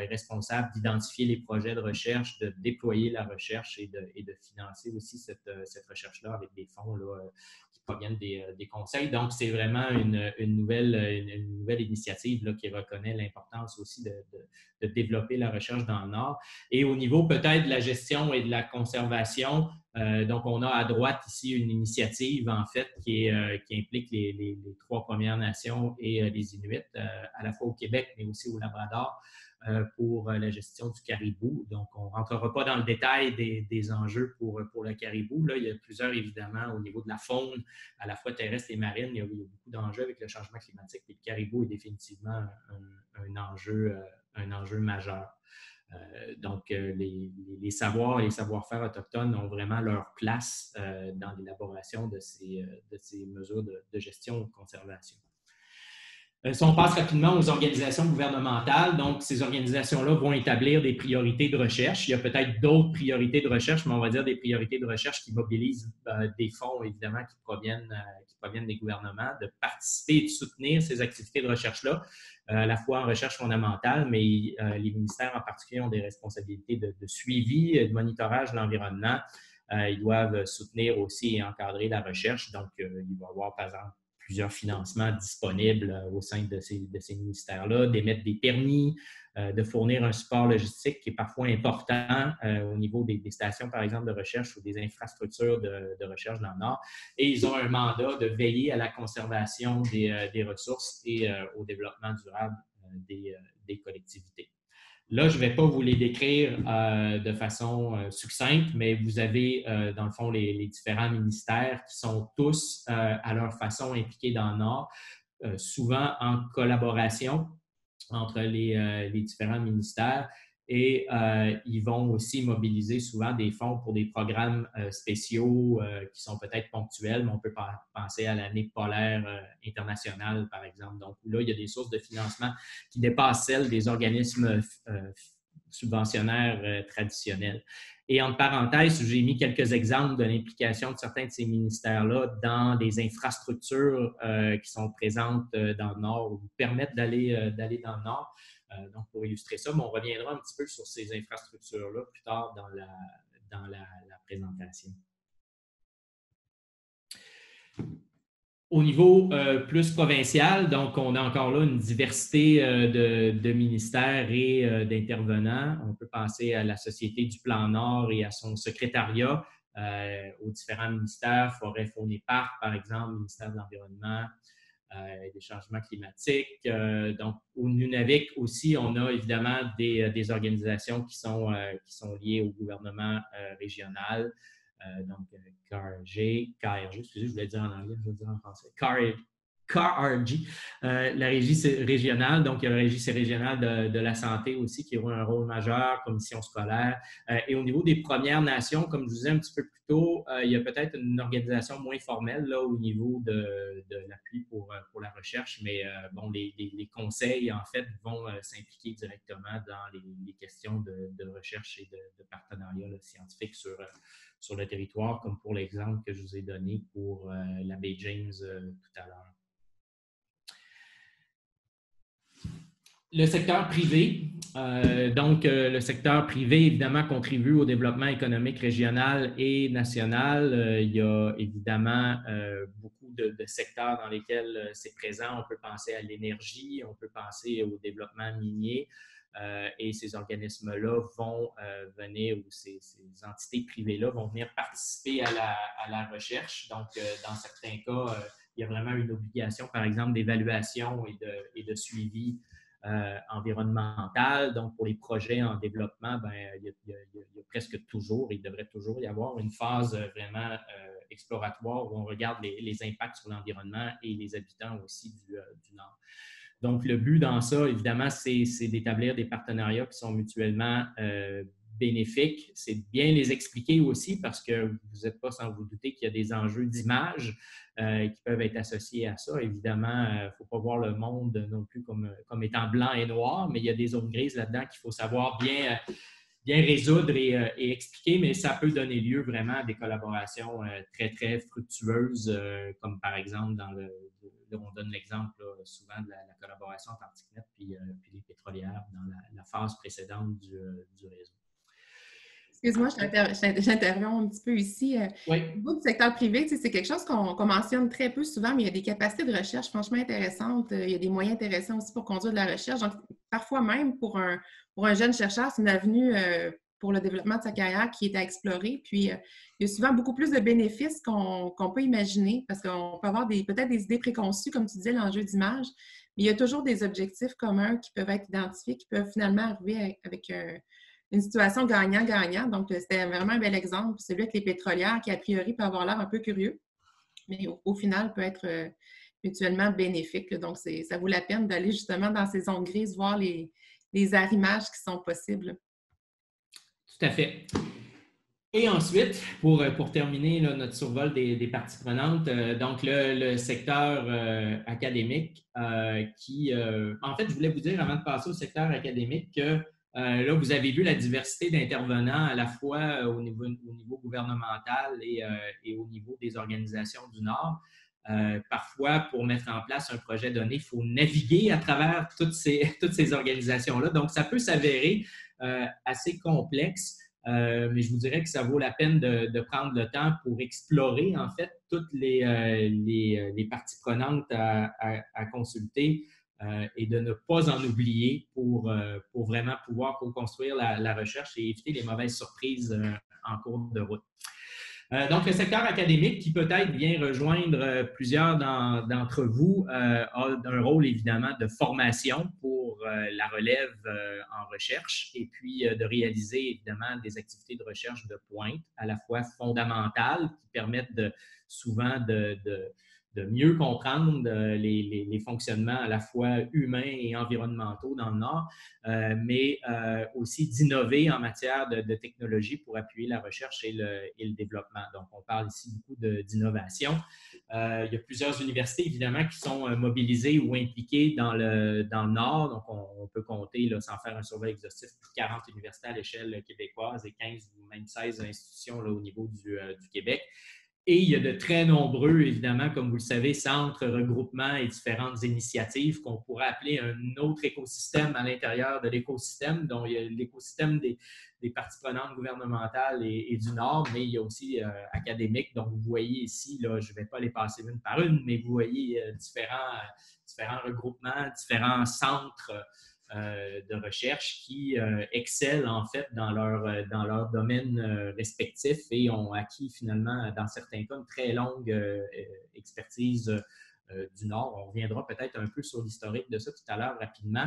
responsable d'identifier les projets de recherche, de déployer la recherche et de financer aussi cette recherche-là avec des fonds là, qui proviennent des conseils. Donc, c'est vraiment une nouvelle initiative là, qui reconnaît l'importance aussi de développer la recherche dans le Nord. Et au niveau peut-être de la gestion et de la conservation, donc on a à droite ici une initiative en fait qui implique les 3 Premières Nations et les Inuits, à la fois au Québec mais aussi au Labrador, pour la gestion du caribou. Donc, on ne rentrera pas dans le détail des enjeux pour le caribou. Là, il y a plusieurs, évidemment, au niveau de la faune, à la fois terrestre et marine. Il y a beaucoup d'enjeux avec le changement climatique. Et le caribou est définitivement un enjeu majeur. Donc, les savoirs et les savoir-faire autochtones ont vraiment leur place dans l'élaboration de ces mesures de gestion ou de conservation. Si on passe rapidement aux organisations gouvernementales, donc ces organisations-là vont établir des priorités de recherche. Il y a peut-être d'autres priorités de recherche, mais on va dire des priorités de recherche qui mobilisent des fonds, évidemment, qui proviennent des gouvernements, de participer et de soutenir ces activités de recherche-là, à la fois en recherche fondamentale, mais les ministères en particulier ont des responsabilités de suivi, de monitorage de l'environnement. Ils doivent soutenir aussi et encadrer la recherche. Donc, il va y avoir, par exemple, plusieurs financements disponibles au sein de ces ministères-là, d'émettre des permis, de fournir un support logistique qui est parfois important au niveau des stations, par exemple, de recherche ou des infrastructures de recherche dans le Nord. Et ils ont un mandat de veiller à la conservation des ressources et au développement durable des collectivités. Là, je ne vais pas vous les décrire de façon succincte, mais vous avez, dans le fond, les différents ministères qui sont tous, à leur façon, impliqués dans le Nord, souvent en collaboration entre les différents ministères. Et ils vont aussi mobiliser souvent des fonds pour des programmes spéciaux qui sont peut-être ponctuels, mais on peut penser à l'année polaire internationale, par exemple. Donc là, il y a des sources de financement qui dépassent celles des organismes subventionnaires traditionnels. Et entre parenthèses, j'ai mis quelques exemples de l'implication de certains de ces ministères-là dans des infrastructures qui sont présentes dans le Nord ou permettent d'aller dans le Nord. Donc, pour illustrer ça, mais on reviendra un petit peu sur ces infrastructures-là plus tard dans la présentation. Au niveau plus provincial, donc on a encore là une diversité de ministères et d'intervenants. On peut penser à la Société du Plan Nord et à son secrétariat, aux différents ministères, Forêt, Faune et Parc, par exemple, ministère de l'Environnement, des changements climatiques. Donc, au Nunavik aussi, on a évidemment des organisations qui sont liées au gouvernement régional. Donc, KRG, excusez, je voulais dire en anglais, je vais dire en français. KRG, la régie régionale, donc il y a la régie régionale de la santé aussi qui aura un rôle majeur, commission scolaire. Et au niveau des Premières Nations, comme je vous disais un petit peu plus tôt, il y a peut-être une organisation moins formelle là, au niveau de l'appui pour la recherche, mais bon, les conseils, en fait, vont s'impliquer directement dans les questions de recherche et de partenariat là, scientifique sur le territoire, comme pour l'exemple que je vous ai donné pour la baie James tout à l'heure. Le secteur privé, le secteur privé, évidemment, contribue au développement économique régional et national. Il y a évidemment beaucoup de secteurs dans lesquels c'est présent. On peut penser à l'énergie, on peut penser au développement minier. Et ces organismes-là vont venir, ou ces entités privées-là vont venir participer à la recherche. Donc, dans certains cas, il y a vraiment une obligation, par exemple, d'évaluation et de suivi environnementale. Donc, pour les projets en développement, il y a presque toujours, il devrait toujours y avoir une phase vraiment exploratoire où on regarde les impacts sur l'environnement et les habitants aussi du Nord. Donc, le but dans ça, évidemment, c'est d'établir des partenariats qui sont mutuellement bénéfiques. C'est de bien les expliquer aussi parce que vous n'êtes pas sans vous douter qu'il y a des enjeux d'image qui peuvent être associés à ça. Évidemment, il ne faut pas voir le monde non plus comme étant blanc et noir, mais il y a des zones grises là-dedans qu'il faut savoir bien résoudre et expliquer, mais ça peut donner lieu vraiment à des collaborations très, très fructueuses, comme par exemple on donne l'exemple souvent de la collaboration entre Arcticnet puis les pétrolières dans la phase précédente du réseau. Excuse-moi, j'interromps un petit peu ici. Oui. Au niveau du secteur privé, c'est quelque chose qu'on mentionne très peu souvent, mais il y a des capacités de recherche franchement intéressantes. Il y a des moyens intéressants aussi pour conduire de la recherche. Donc, parfois même, pour un jeune chercheur, c'est une avenue pour le développement de sa carrière qui est à explorer. Puis, il y a souvent beaucoup plus de bénéfices qu'on peut imaginer parce qu'on peut avoir peut-être des idées préconçues, comme tu disais, l'enjeu d'image, mais il y a toujours des objectifs communs qui peuvent être identifiés, qui peuvent finalement arriver avec une situation gagnant-gagnant. Donc, c'était vraiment un bel exemple. Celui avec les pétrolières qui, a priori, peut avoir l'air un peu curieux, mais au final, peut être mutuellement bénéfique. Donc, ça vaut la peine d'aller justement dans ces zones grises, voir les arrimages qui sont possibles. Tout à fait. Et ensuite, pour terminer là, notre survol des parties prenantes, donc le secteur académique qui, en fait, je voulais vous dire avant de passer au secteur académique que là, vous avez vu la diversité d'intervenants à la fois au niveau gouvernemental et au niveau des organisations du Nord. Parfois, pour mettre en place un projet donné, il faut naviguer à travers toutes ces organisations-là. Donc, ça peut s'avérer assez complexe. Mais je vous dirais que ça vaut la peine de prendre le temps pour explorer, en fait, toutes les parties prenantes à consulter et de ne pas en oublier pour vraiment pouvoir co-construire la recherche et éviter les mauvaises surprises en cours de route. Donc, le secteur académique qui peut-être vient rejoindre plusieurs d'entre vous a un rôle évidemment de formation pour la relève en recherche et puis de réaliser évidemment des activités de recherche de pointe à la fois fondamentales qui permettent souvent de mieux comprendre les fonctionnements à la fois humains et environnementaux dans le Nord, mais aussi d'innover en matière de technologie pour appuyer la recherche et le développement. Donc, on parle ici beaucoup d'innovation. Il y a plusieurs universités, évidemment, qui sont mobilisées ou impliquées dans le Nord. Donc, on peut compter, là, sans faire un survol exhaustif, plus de 40 universités à l'échelle québécoise et 15 ou même 16 institutions là, au niveau du Québec. Et il y a de très nombreux, évidemment, comme vous le savez, centres, regroupements et différentes initiatives qu'on pourrait appeler un autre écosystème à l'intérieur de l'écosystème. Donc, il y a l'écosystème des parties prenantes gouvernementales et du Nord, mais il y a aussi académique. Donc, vous voyez ici, là, je ne vais pas les passer une par une, mais vous voyez différents regroupements, différents centres de recherche qui excellent en fait dans leur domaine respectif et ont acquis finalement dans certains cas une très longue expertise du Nord. On reviendra peut-être un peu sur l'historique de ça tout à l'heure rapidement,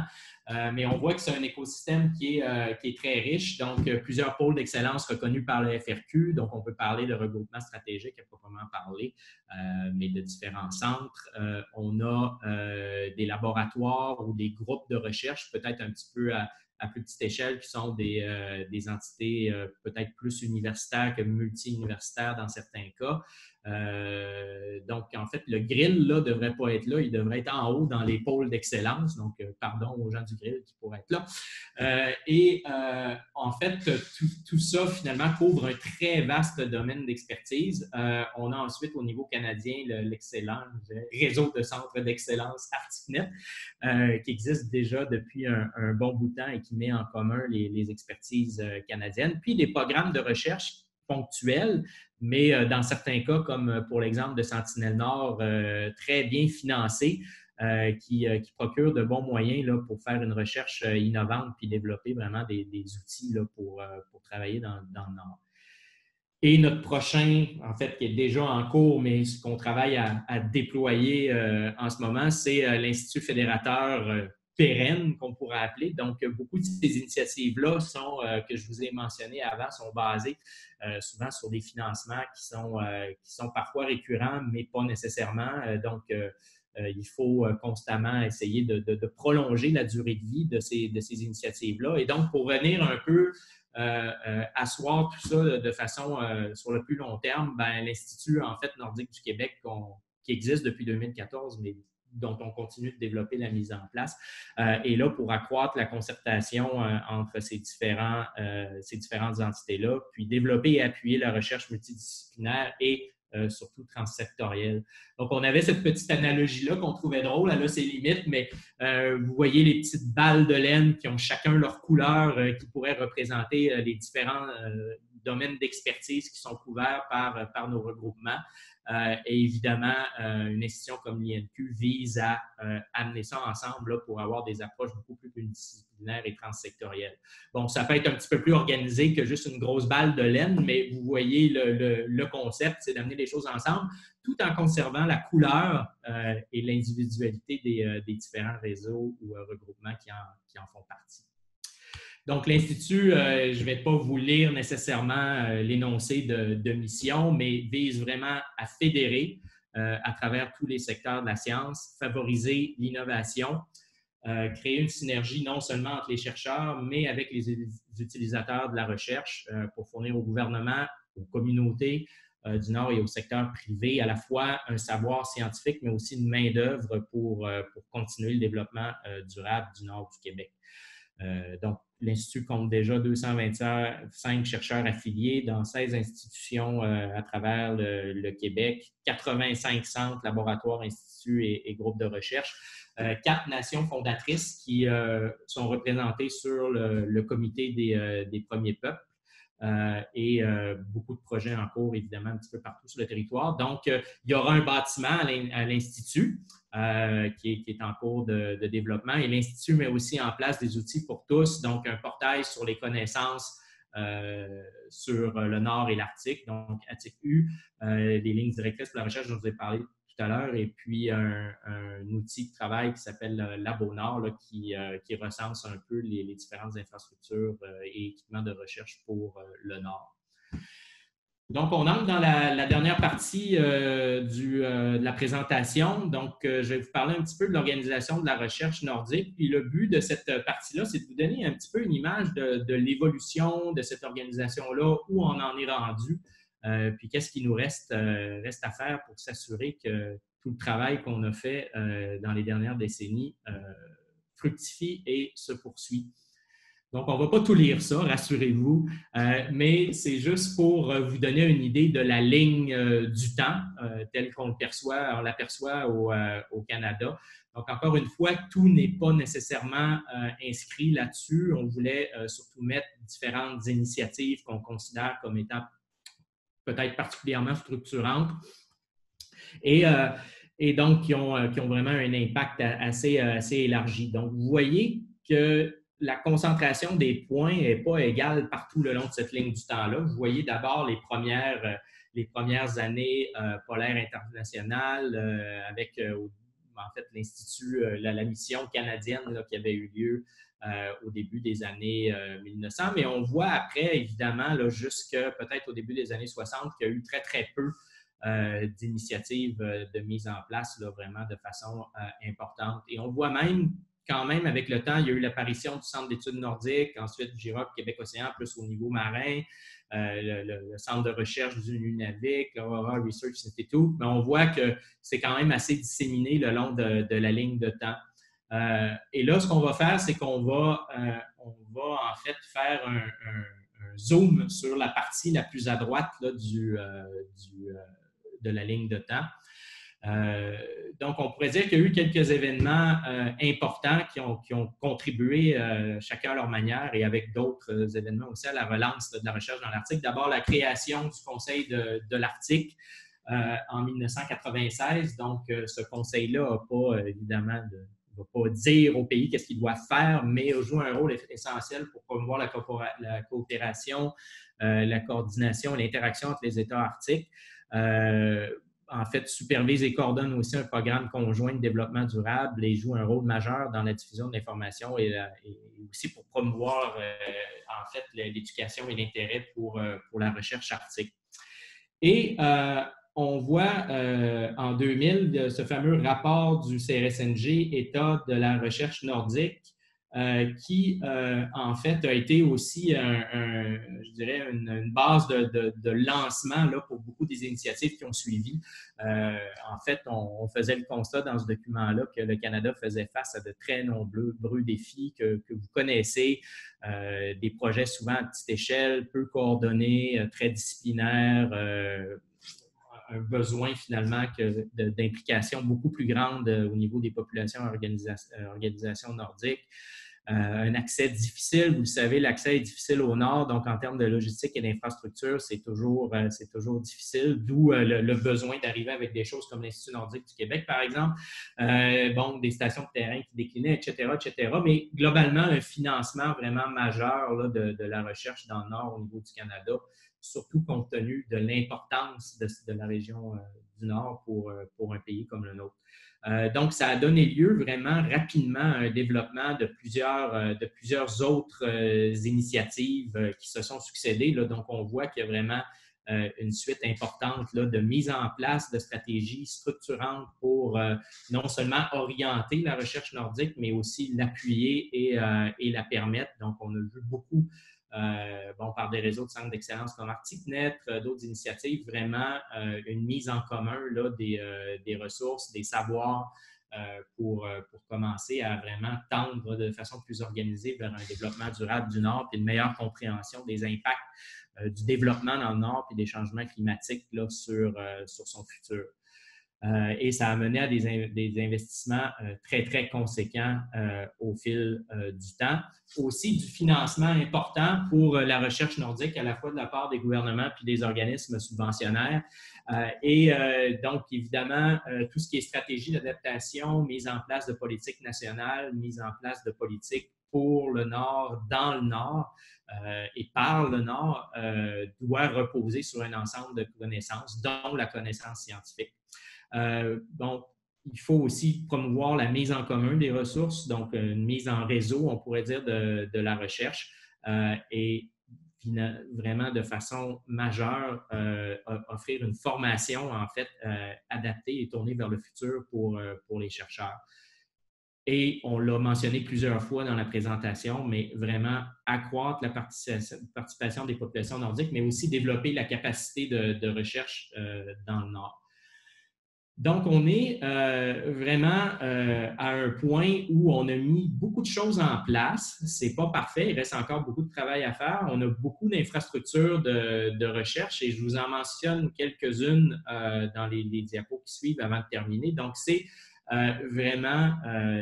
mais on voit que c'est un écosystème qui est très riche, donc plusieurs pôles d'excellence reconnus par le FRQ, donc on peut parler de regroupement stratégique à proprement parler, mais de différents centres. On a des laboratoires ou des groupes de recherche, peut-être un petit peu à plus petite échelle, qui sont des entités peut-être plus universitaires que multi-universitaires dans certains cas. Donc, en fait, le grill ne devrait pas être là, il devrait être en haut dans les pôles d'excellence. Donc, pardon aux gens du grill qui pourraient être là. En fait, tout ça, finalement, couvre un très vaste domaine d'expertise. On a ensuite, au niveau canadien, l'excellent réseau de centres d'excellence ArcticNet, qui existe déjà depuis un bon bout de temps et qui met en commun les expertises canadiennes. Puis, des programmes de recherche ponctuels, mais dans certains cas, comme pour l'exemple de Sentinelle-Nord, très bien financés, qui procurent de bons moyens là, pour faire une recherche innovante puis développer vraiment des outils là, pour travailler dans le Nord. Et notre prochain, en fait, qui est déjà en cours, mais ce qu'on travaille à déployer en ce moment, c'est l'Institut fédérateur pérenne, qu'on pourrait appeler. Donc, beaucoup de ces initiatives-là que je vous ai mentionnées avant, sont basées souvent sur des financements qui sont parfois récurrents, mais pas nécessairement. Donc, il faut constamment essayer de prolonger la durée de vie de ces initiatives-là. Et donc, pour venir un peu asseoir tout ça de façon sur le plus long terme, l'Institut en fait nordique du Québec qui existe depuis 2014, mais dont on continue de développer la mise en place, est là pour accroître la concertation entre ces différentes entités-là, puis développer et appuyer la recherche multidisciplinaire et surtout transsectorielle. Donc, on avait cette petite analogie-là qu'on trouvait drôle, elle a ses limites, mais vous voyez les petites balles de laine qui ont chacun leur couleur, qui pourraient représenter les différents domaines d'expertise qui sont couverts par nos regroupements. Et évidemment, une institution comme l'INQ vise à amener ça ensemble là, pour avoir des approches beaucoup plus pluridisciplinaires et transsectorielles. Bon, ça peut être un petit peu plus organisé que juste une grosse balle de laine, mais vous voyez le concept, c'est d'amener les choses ensemble tout en conservant la couleur et l'individualité des différents réseaux ou regroupements qui en font partie. Donc, l'Institut, je ne vais pas vous lire nécessairement l'énoncé de mission, mais vise vraiment à fédérer à travers tous les secteurs de la science, favoriser l'innovation, créer une synergie non seulement entre les chercheurs, mais avec les utilisateurs de la recherche pour fournir au gouvernement, aux communautés du Nord et au secteur privé à la fois un savoir scientifique, mais aussi une main-d'œuvre pour continuer le développement durable du Nord du Québec. Donc, l'Institut compte déjà 225 chercheurs affiliés dans 16 institutions à travers le Québec, 85 centres, laboratoires, instituts et groupes de recherche, 4 nations fondatrices qui sont représentées sur le comité des premiers peuples. Et beaucoup de projets en cours, évidemment, un petit peu partout sur le territoire. Donc, il y aura un bâtiment à l'Institut qui est en cours de développement. Et l'Institut met aussi en place des outils pour tous, donc un portail sur les connaissances sur le Nord et l'Arctique, donc ATIC-U, des lignes directrices pour la recherche dont je vous ai parlé tout à l'heure, et puis un outil de travail qui s'appelle LaboNord, là, qui recense un peu les différentes infrastructures et équipements de recherche pour le Nord. Donc, on entre dans la dernière partie de la présentation. Donc, je vais vous parler un petit peu de l'organisation de la recherche nordique. Puis, le but de cette partie-là, c'est de vous donner un petit peu une image de l'évolution de cette organisation-là, où on en est rendu, puis qu'est-ce qui nous reste à faire pour s'assurer que tout le travail qu'on a fait dans les dernières décennies fructifie et se poursuit. Donc, on ne va pas tout lire ça, rassurez-vous, mais c'est juste pour vous donner une idée de la ligne du temps telle qu'on l'aperçoit au Canada. Donc, encore une fois, tout n'est pas nécessairement inscrit là-dessus. On voulait surtout mettre différentes initiatives qu'on considère comme étant peut-être particulièrement structurantes et donc qui ont vraiment un impact assez élargi. Donc, vous voyez que la concentration des points n'est pas égale partout le long de cette ligne du temps-là. Vous voyez d'abord les premières années polaires internationales avec en fait l'Institut, la mission canadienne là, qui avait eu lieu au début des années 1900. Mais on voit après, évidemment, jusque peut-être au début des années 60, qu'il y a eu très, très peu d'initiatives de mise en place là, vraiment de façon importante. Et on voit même quand même, avec le temps, il y a eu l'apparition du Centre d'études nordiques, ensuite du GIROC Québec-Océan, plus au niveau marin, le Centre de recherche du Nunavik, l'Aurora Research Institute, mais on voit que c'est quand même assez disséminé le long de la ligne de temps. Et là, ce qu'on va faire, c'est qu'on va en fait faire un zoom sur la partie la plus à droite là, de la ligne de temps. Donc, on pourrait dire qu'il y a eu quelques événements importants qui ont contribué chacun à leur manière et avec d'autres événements aussi à la relance de la recherche dans l'Arctique. D'abord, la création du Conseil de l'Arctique en 1996. Donc, ce conseil-là n'a pas, évidemment, ne va pas dire au pays qu'est-ce qu'il doit faire, mais joue un rôle essentiel pour promouvoir la coopération, la coordination et l'interaction entre les États arctiques. En fait, supervise et coordonne aussi un programme conjoint de développement durable et joue un rôle majeur dans la diffusion de l'information et aussi pour promouvoir en fait l'éducation et l'intérêt pour la recherche arctique. Et on voit en 2000 ce fameux rapport du CRSNG, État de la recherche nordique, qui, en fait, a été aussi, je dirais, une base de lancement là, pour beaucoup des initiatives qui ont suivi. En fait, on faisait le constat dans ce document-là que le Canada faisait face à de très nombreux défis que vous connaissez, des projets souvent à petite échelle, peu coordonnés, très disciplinaires, un besoin finalement d'implication beaucoup plus grande au niveau des populations organisations nordiques. Un accès difficile, vous le savez, l'accès est difficile au nord, donc en termes de logistique et d'infrastructure, c'est toujours difficile, d'où le besoin d'arriver avec des choses comme l'Institut nordique du Québec, par exemple, des stations de terrain qui déclinaient, etc., mais globalement, un financement vraiment majeur là, de la recherche dans le nord au niveau du Canada, surtout compte tenu de l'importance de la région du Nord pour un pays comme le nôtre. Donc, ça a donné lieu vraiment rapidement à un développement de plusieurs autres initiatives qui se sont succédées. Là. Donc, on voit qu'il y a vraiment une suite importante là, de mise en place de stratégies structurantes pour non seulement orienter la recherche nordique, mais aussi l'appuyer et la permettre. Donc, on a vu beaucoup par des réseaux de centres d'excellence comme ArcticNet, d'autres initiatives, vraiment une mise en commun là, des ressources, des savoirs pour commencer à vraiment tendre de façon plus organisée vers un développement durable du Nord et une meilleure compréhension des impacts du développement dans le Nord et des changements climatiques là, sur son futur. Et ça a mené à des investissements très, très conséquents au fil du temps. Aussi du financement important pour la recherche nordique, à la fois de la part des gouvernements puis des organismes subventionnaires. Donc, évidemment, tout ce qui est stratégie d'adaptation, mise en place de politiques nationales, mise en place de politiques pour le Nord, dans le Nord et par le Nord, doit reposer sur un ensemble de connaissances, dont la connaissance scientifique. Donc, il faut aussi promouvoir la mise en commun des ressources, donc une mise en réseau, on pourrait dire, de la recherche et vraiment de façon majeure offrir une formation, en fait, adaptée et tournée vers le futur pour les chercheurs. Et on l'a mentionné plusieurs fois dans la présentation, mais vraiment accroître la participation des populations nordiques, mais aussi développer la capacité de recherche dans le Nord. Donc, on est vraiment à un point où on a mis beaucoup de choses en place. Ce n'est pas parfait, il reste encore beaucoup de travail à faire. On a beaucoup d'infrastructures de recherche et je vous en mentionne quelques-unes dans les diapos qui suivent avant de terminer. Donc, c'est vraiment,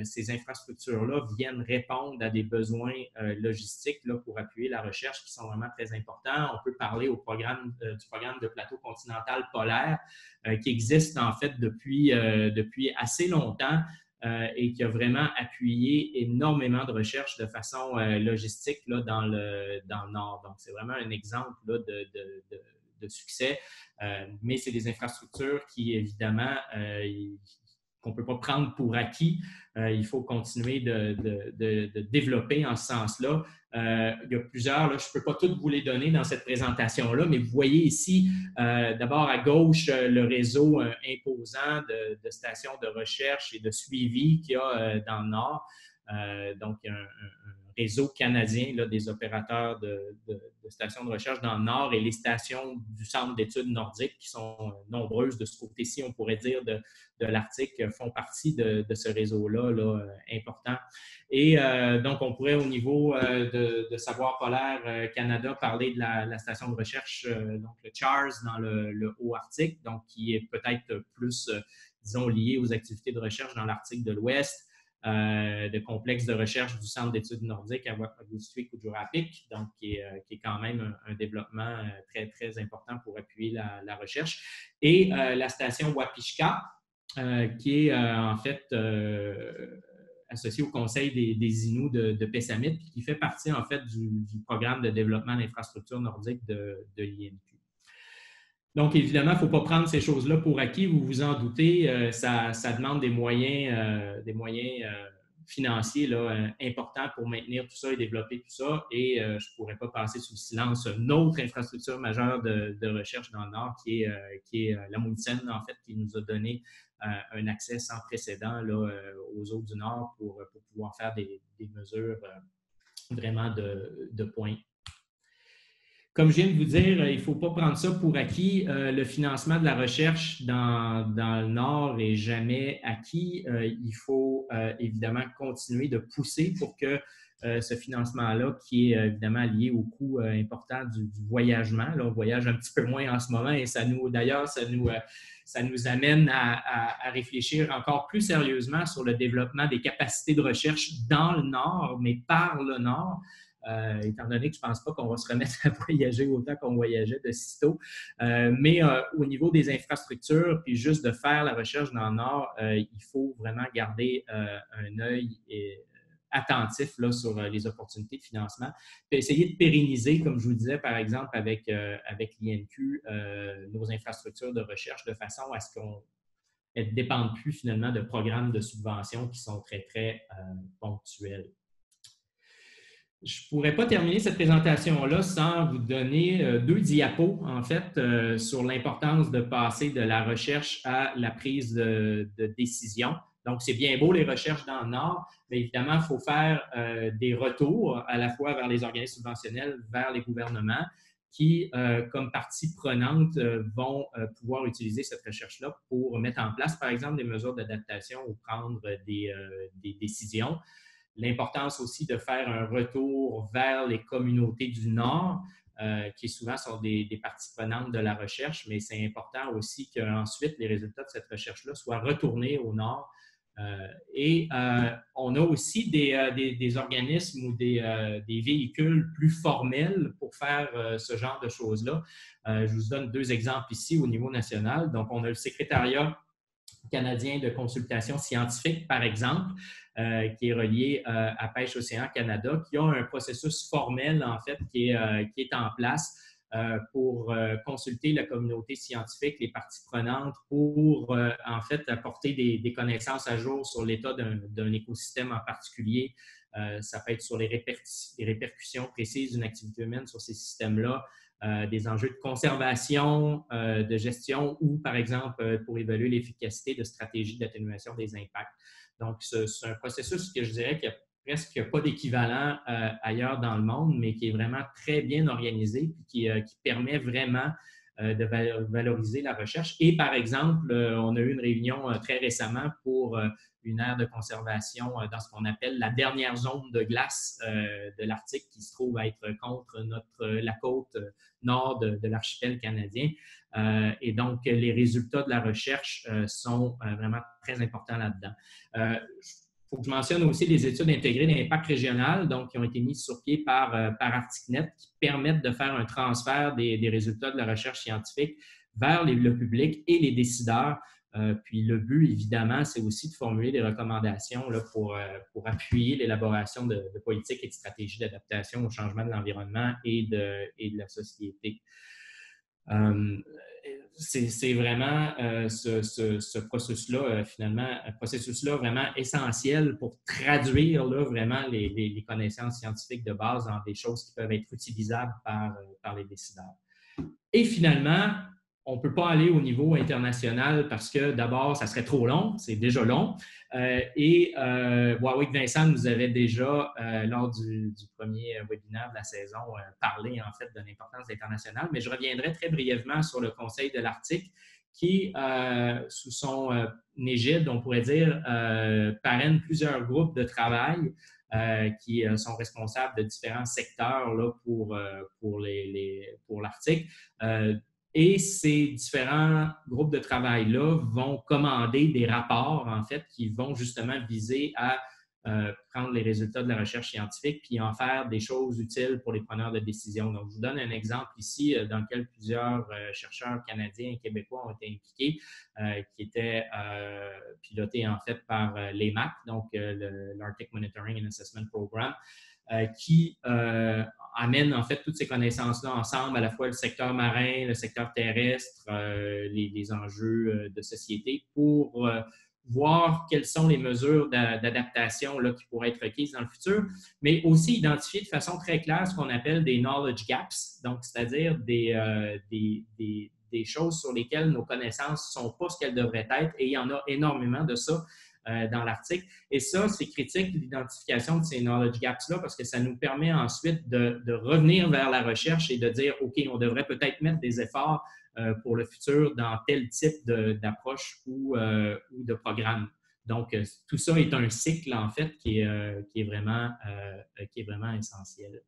ces infrastructures-là viennent répondre à des besoins logistiques là, pour appuyer la recherche qui sont vraiment très importants. On peut parler du programme de plateau continental polaire qui existe en fait depuis assez longtemps et qui a vraiment appuyé énormément de recherches de façon logistique là, dans le Nord. Donc, c'est vraiment un exemple là, de succès, mais c'est des infrastructures qui, évidemment, qu'on ne peut pas prendre pour acquis. Il faut continuer de développer en ce sens-là. Il y a plusieurs, là, je ne peux pas toutes vous les donner dans cette présentation-là, mais vous voyez ici, d'abord à gauche, le réseau imposant de stations de recherche et de suivi qu'il y a dans le Nord. Donc, il y a un réseau canadien là, des opérateurs de stations de recherche dans le Nord et les stations du Centre d'études nordiques qui sont nombreuses de ce côté-ci, on pourrait dire, de l'Arctique, font partie de ce réseau-là là, important. Et donc, on pourrait, au niveau de Savoir polaire Canada, parler de la station de recherche, donc le CHARS dans le Haut-Arctique, donc qui est peut-être plus, disons, lié aux activités de recherche dans l'Arctique de l'Ouest. De complexe de recherche du Centre d'études nordiques à Wet'suwet'en, donc qui est quand même un développement très, très important pour appuyer la recherche. Et la station Wapishka, qui est en fait associée au Conseil des Inuits de Pessamit, qui fait partie en fait du programme de développement d'infrastructures nordiques de l'INQ. Donc, évidemment, il ne faut pas prendre ces choses-là pour acquis. Vous vous en doutez, ça demande des moyens financiers là, importants pour maintenir tout ça et développer tout ça. Et je ne pourrais pas passer sous le silence une autre infrastructure majeure de recherche dans le Nord qui est l'Amundsen, en fait, qui nous a donné un accès sans précédent là, aux eaux du Nord pour pouvoir faire des mesures vraiment de pointe. Comme je viens de vous dire, il ne faut pas prendre ça pour acquis. Le financement de la recherche dans le Nord n'est jamais acquis. Il faut évidemment continuer de pousser pour que ce financement-là, qui est évidemment lié au coût important du voyagement, là, on voyage un petit peu moins en ce moment et ça nous amène à réfléchir encore plus sérieusement sur le développement des capacités de recherche dans le Nord, mais par le Nord. Étant donné que je ne pense pas qu'on va se remettre à voyager autant qu'on voyageait de sitôt. Mais au niveau des infrastructures, puis juste de faire la recherche dans le Nord, il faut vraiment garder un œil attentif là, sur les opportunités de financement. Puis essayer de pérenniser, comme je vous disais, par exemple, avec l'INQ, nos infrastructures de recherche de façon à ce qu'on ne dépende plus finalement de programmes de subvention qui sont très, très ponctuels. Je ne pourrais pas terminer cette présentation-là sans vous donner deux diapos, en fait, sur l'importance de passer de la recherche à la prise de décision. Donc, c'est bien beau les recherches dans le Nord, mais évidemment, il faut faire des retours à la fois vers les organismes subventionnels, vers les gouvernements qui, comme partie prenante, vont pouvoir utiliser cette recherche-là pour mettre en place, par exemple, des mesures d'adaptation ou prendre des décisions. L'importance aussi de faire un retour vers les communautés du Nord, qui souvent sont des parties prenantes de la recherche, mais c'est important aussi qu'ensuite les résultats de cette recherche-là soient retournés au Nord. On a aussi des organismes ou des véhicules plus formels pour faire ce genre de choses-là. Je vous donne deux exemples ici au niveau national. Donc, on a le secrétariat canadien de consultation scientifique, par exemple, qui est relié à Pêche Océan Canada, qui a un processus formel, en fait, qui est en place pour consulter la communauté scientifique, les parties prenantes, pour, en fait, apporter des connaissances à jour sur l'état d'un écosystème en particulier. Ça peut être sur les répercussions précises d'une activité humaine sur ces systèmes-là, des enjeux de conservation, de gestion ou, par exemple, pour évaluer l'efficacité de stratégies d'atténuation des impacts. Donc, c'est un processus que je dirais qu'il n'y a presque pas d'équivalent ailleurs dans le monde, mais qui est vraiment très bien organisé et qui permet vraiment de valoriser la recherche. Et, par exemple, on a eu une réunion très récemment pour une aire de conservation dans ce qu'on appelle la dernière zone de glace de l'Arctique qui se trouve à être contre la côte nord de l'archipel canadien. Et donc, les résultats de la recherche sont vraiment très importants là-dedans. Il faut que je mentionne aussi les études intégrées d'impact régional, donc qui ont été mises sur pied par ArcticNet, qui permettent de faire un transfert des résultats de la recherche scientifique vers le public et les décideurs Puis le but, évidemment, c'est aussi de formuler des recommandations là, pour appuyer l'élaboration de politiques et de stratégies d'adaptation au changement de l'environnement et de la société. C'est vraiment ce processus-là, finalement, un processus-là vraiment essentiel pour traduire là, vraiment les connaissances scientifiques de base dans des choses qui peuvent être utilisables par les décideurs. Et finalement, on ne peut pas aller au niveau international parce que d'abord, ça serait trop long, c'est déjà long. Warwick Vincent nous avait déjà, lors du premier webinaire de la saison, parlé en fait de l'importance internationale, mais je reviendrai très brièvement sur le Conseil de l'Arctique qui, sous son égide, on pourrait dire, parraine plusieurs groupes de travail qui sont responsables de différents secteurs là, pour l'Arctique. Et ces différents groupes de travail-là vont commander des rapports, en fait, qui vont justement viser à prendre les résultats de la recherche scientifique puis en faire des choses utiles pour les preneurs de décision. Donc, je vous donne un exemple ici dans lequel plusieurs chercheurs canadiens et québécois ont été impliqués, qui étaient pilotés, en fait, par l'EMAC, donc l'Arctic Monitoring and Assessment Program, qui amène en fait toutes ces connaissances-là ensemble, à la fois le secteur marin, le secteur terrestre, les enjeux de société pour voir quelles sont les mesures d'adaptation qui pourraient être requises dans le futur, mais aussi identifier de façon très claire ce qu'on appelle des knowledge gaps, donc c'est-à-dire des choses sur lesquelles nos connaissances ne sont pas ce qu'elles devraient être, et il y en a énormément de ça dans l'Arctique. Et ça, c'est critique, l'identification de ces knowledge gaps-là, parce que ça nous permet ensuite de revenir vers la recherche et de dire, OK, on devrait peut-être mettre des efforts pour le futur dans tel type d'approche ou de programme. Donc, tout ça est un cycle, en fait, qui est vraiment essentiel.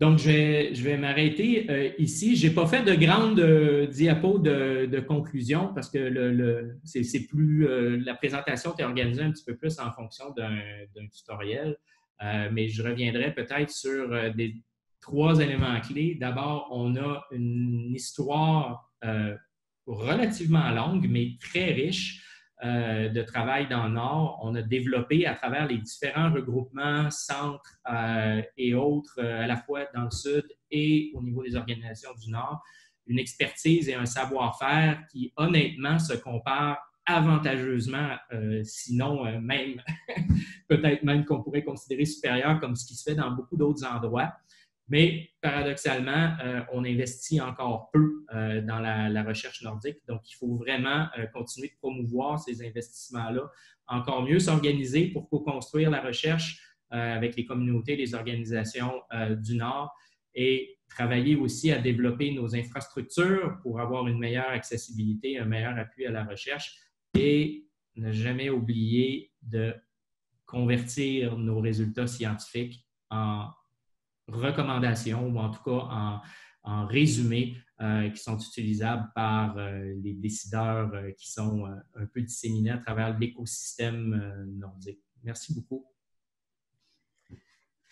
Donc, je vais m'arrêter ici. Je n'ai pas fait de grande diapo de conclusion parce que c'est plus la présentation est organisée un petit peu plus en fonction d'un tutoriel. Mais je reviendrai peut-être sur des 3 éléments clés. D'abord, on a une histoire relativement longue, mais très riche de travail dans le Nord. On a développé à travers les différents regroupements, centres et autres, à la fois dans le Sud et au niveau des organisations du Nord, une expertise et un savoir-faire qui, honnêtement, se comparent avantageusement, sinon même, peut-être même qu'on pourrait considérer supérieur comme ce qui se fait dans beaucoup d'autres endroits. Mais paradoxalement, on investit encore peu dans la recherche nordique. Donc, il faut vraiment continuer de promouvoir ces investissements-là, encore mieux s'organiser pour co-construire la recherche avec les communautés, les organisations du Nord et travailler aussi à développer nos infrastructures pour avoir une meilleure accessibilité, un meilleur appui à la recherche et ne jamais oublier de convertir nos résultats scientifiques en recommandations ou en tout cas en résumés qui sont utilisables par les décideurs qui sont un peu disséminés à travers l'écosystème nordique. Merci beaucoup.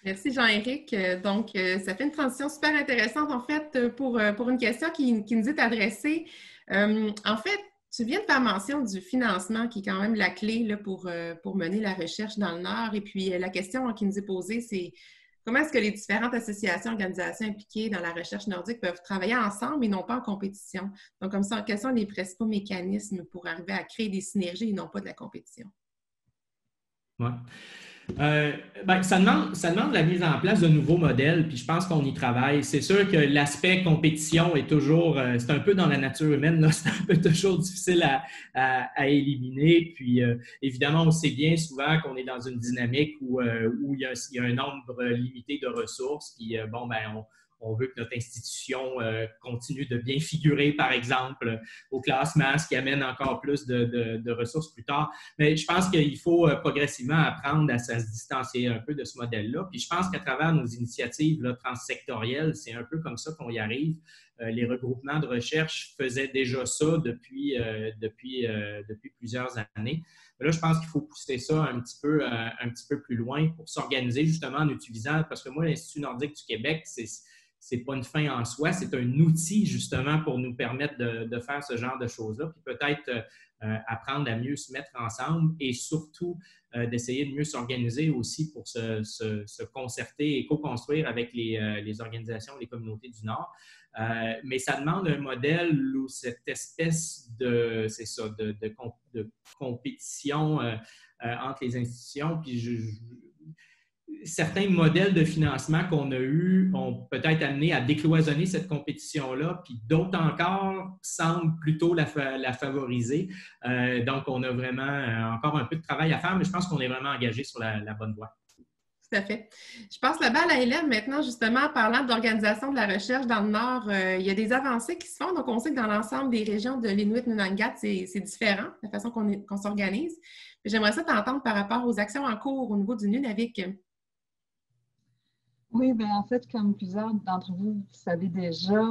Merci Jean-Éric. Donc, ça fait une transition super intéressante en fait pour une question qui nous est adressée. En fait, tu viens de faire mention du financement qui est quand même la clé là, pour mener la recherche dans le Nord. Et puis, la question qui nous est posée, c'est comment est-ce que les différentes associations, organisations impliquées dans la recherche nordique peuvent travailler ensemble et non pas en compétition? Donc, comme ça, quels sont les principaux mécanismes pour arriver à créer des synergies et non pas de la compétition? Oui. Ça demande la mise en place de nouveaux modèles, puis je pense qu'on y travaille. C'est sûr que l'aspect compétition est toujours, c'est un peu dans la nature humaine, là, c'est un peu toujours difficile à éliminer. Puis évidemment, on sait bien souvent qu'on est dans une dynamique où il y a un nombre limité de ressources, puis on veut que notre institution continue de bien figurer, par exemple, au classement, ce qui amène encore plus de ressources plus tard. Mais je pense qu'il faut progressivement apprendre à se distancier un peu de ce modèle-là. Puis je pense qu'à travers nos initiatives là, transsectorielles, c'est un peu comme ça qu'on y arrive. Les regroupements de recherche faisaient déjà ça depuis plusieurs années. Mais là, je pense qu'il faut pousser ça un petit peu plus loin pour s'organiser justement en utilisant, parce que moi, l'Institut nordique du Québec, c'est pas une fin en soi, c'est un outil justement pour nous permettre de faire ce genre de choses-là, puis peut-être apprendre à mieux se mettre ensemble et surtout d'essayer de mieux s'organiser aussi pour se concerter et co-construire avec les organisations, les communautés du Nord. Mais ça demande un modèle où cette espèce c'est ça, de compétition entre les institutions, puis certains modèles de financement qu'on a eus ont peut-être amené à décloisonner cette compétition-là, puis d'autres encore semblent plutôt la favoriser. Donc, on a vraiment encore un peu de travail à faire, mais je pense qu'on est vraiment engagé sur la bonne voie. Tout à fait. Je passe la balle à Hélène maintenant, justement, en parlant d'organisation de la recherche dans le Nord. Il y a des avancées qui se font. Donc, on sait que dans l'ensemble des régions de l'Inuit-Nunangat, c'est différent, la façon qu'on s'organise. J'aimerais ça t'entendre par rapport aux actions en cours au niveau du Nunavik. Oui, bien en fait, comme plusieurs d'entre vous savez déjà,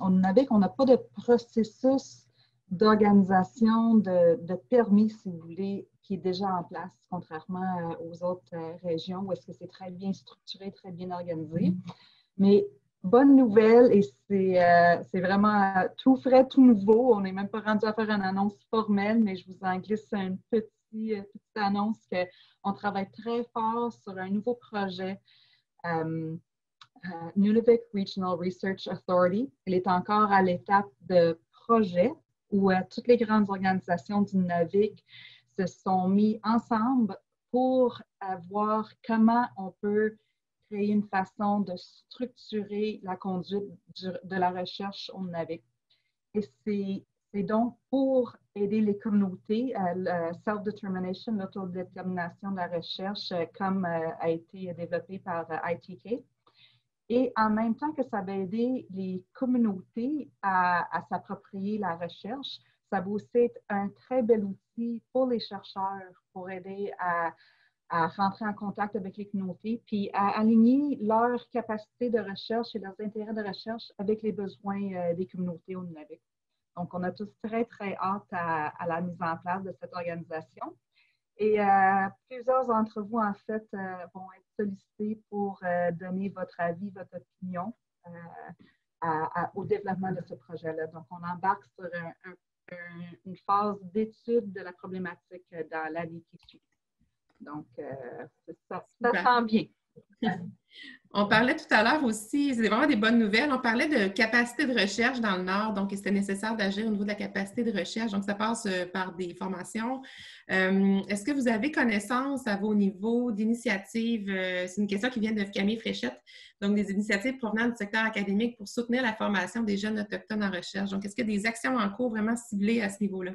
au Nunavik, on n'a pas de processus d'organisation de permis, si vous voulez, qui est déjà en place, contrairement aux autres régions où est-ce que c'est très bien structuré, très bien organisé. Mais bonne nouvelle, et c'est vraiment tout frais, tout nouveau. On n'est même pas rendu à faire une annonce formelle, mais je vous en glisse une petite annonce qu'on travaille très fort sur un nouveau projet. Nunavik Regional Research Authority. Il est encore à l'étape de projet où toutes les grandes organisations du Nunavik se sont mis ensemble pour voir comment on peut créer une façon de structurer la conduite de la recherche au Nunavik. Et c'est donc pour aider les communautés à la self-determination, l'autodétermination de la recherche, comme a été développé par ITK. Et en même temps que ça va aider les communautés à s'approprier la recherche, ça va aussi être un très bel outil pour les chercheurs pour aider à rentrer en contact avec les communautés, puis à aligner leurs capacités de recherche et leurs intérêts de recherche avec les besoins des communautés au Nunavik. Donc, on a tous très, très hâte à la mise en place de cette organisation. Et plusieurs d'entre vous, en fait, vont être sollicités pour donner votre avis, votre opinion au développement de ce projet-là. Donc, on embarque sur une phase d'étude de la problématique dans l'année qui suit. Donc, ça sent bien. On parlait tout à l'heure aussi, c'est vraiment des bonnes nouvelles, on parlait de capacité de recherche dans le Nord, donc c'était nécessaire d'agir au niveau de la capacité de recherche, donc ça passe par des formations. Est-ce que vous avez connaissance à vos niveaux d'initiatives, c'est une question qui vient de Camille Fréchette, donc des initiatives provenant du secteur académique pour soutenir la formation des jeunes autochtones en recherche. Donc, est-ce qu'il y a des actions en cours vraiment ciblées à ce niveau-là?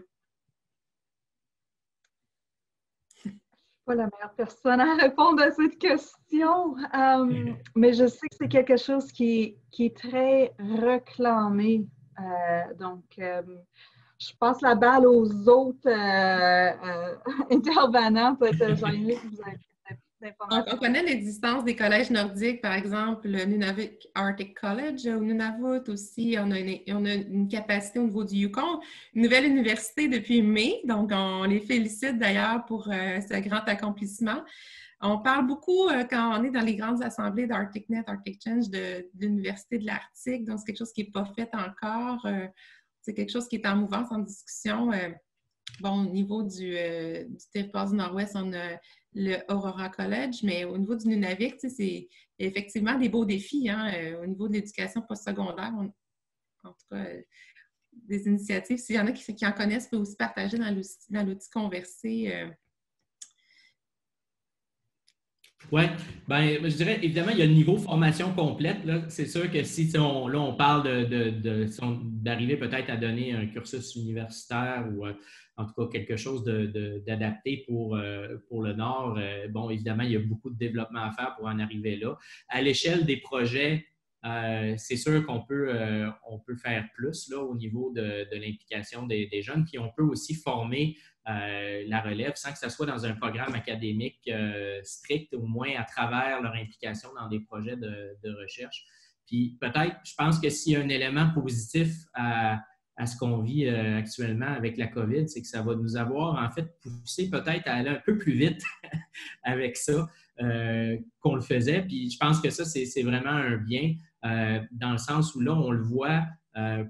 Pas la meilleure personne à répondre à cette question, mais je sais que c'est quelque chose qui est très réclamé. Donc, je passe la balle aux autres intervenants. Peut-être, Jean-Yves, vous avez plus d'informations. On connaît l'existence des collèges nordiques, par exemple, le Nunavik Arctic College au Nunavut aussi. On a une capacité au niveau du Yukon, une nouvelle université depuis mai, donc on les félicite d'ailleurs pour ce grand accomplissement. On parle beaucoup quand on est dans les grandes assemblées d'ArcticNet, Arctic Change, de l'Université de l'Arctique, donc c'est quelque chose qui n'est pas fait encore. C'est quelque chose qui est en mouvance, en discussion. Bon, au niveau du territoire du Nord-Ouest, on a le Aurora College, mais au niveau du Nunavik, c'est effectivement des beaux défis. Au niveau de l'éducation postsecondaire, en tout cas, des initiatives. S'il y en a qui en connaissent, peut aussi partager dans l'outil Converser. Oui, bien, je dirais, évidemment, il y a le niveau formation complète. C'est sûr que si on parle d'arriver peut-être à donner un cursus universitaire ou en tout cas quelque chose d'adapté pour le Nord, bon, évidemment, il y a beaucoup de développement à faire pour en arriver là. À l'échelle des projets, c'est sûr qu'on peut faire plus là, au niveau de l'implication des jeunes, puis on peut aussi former la relève sans que ce soit dans un programme académique strict, au moins à travers leur implication dans des projets de recherche. Puis peut-être, je pense que s'il y a un élément positif à ce qu'on vit actuellement avec la COVID, c'est que ça va nous avoir en fait poussé peut-être à aller un peu plus vite avec ça qu'on le faisait. Puis je pense que ça, c'est vraiment un bien. dans le sens où là, on le voit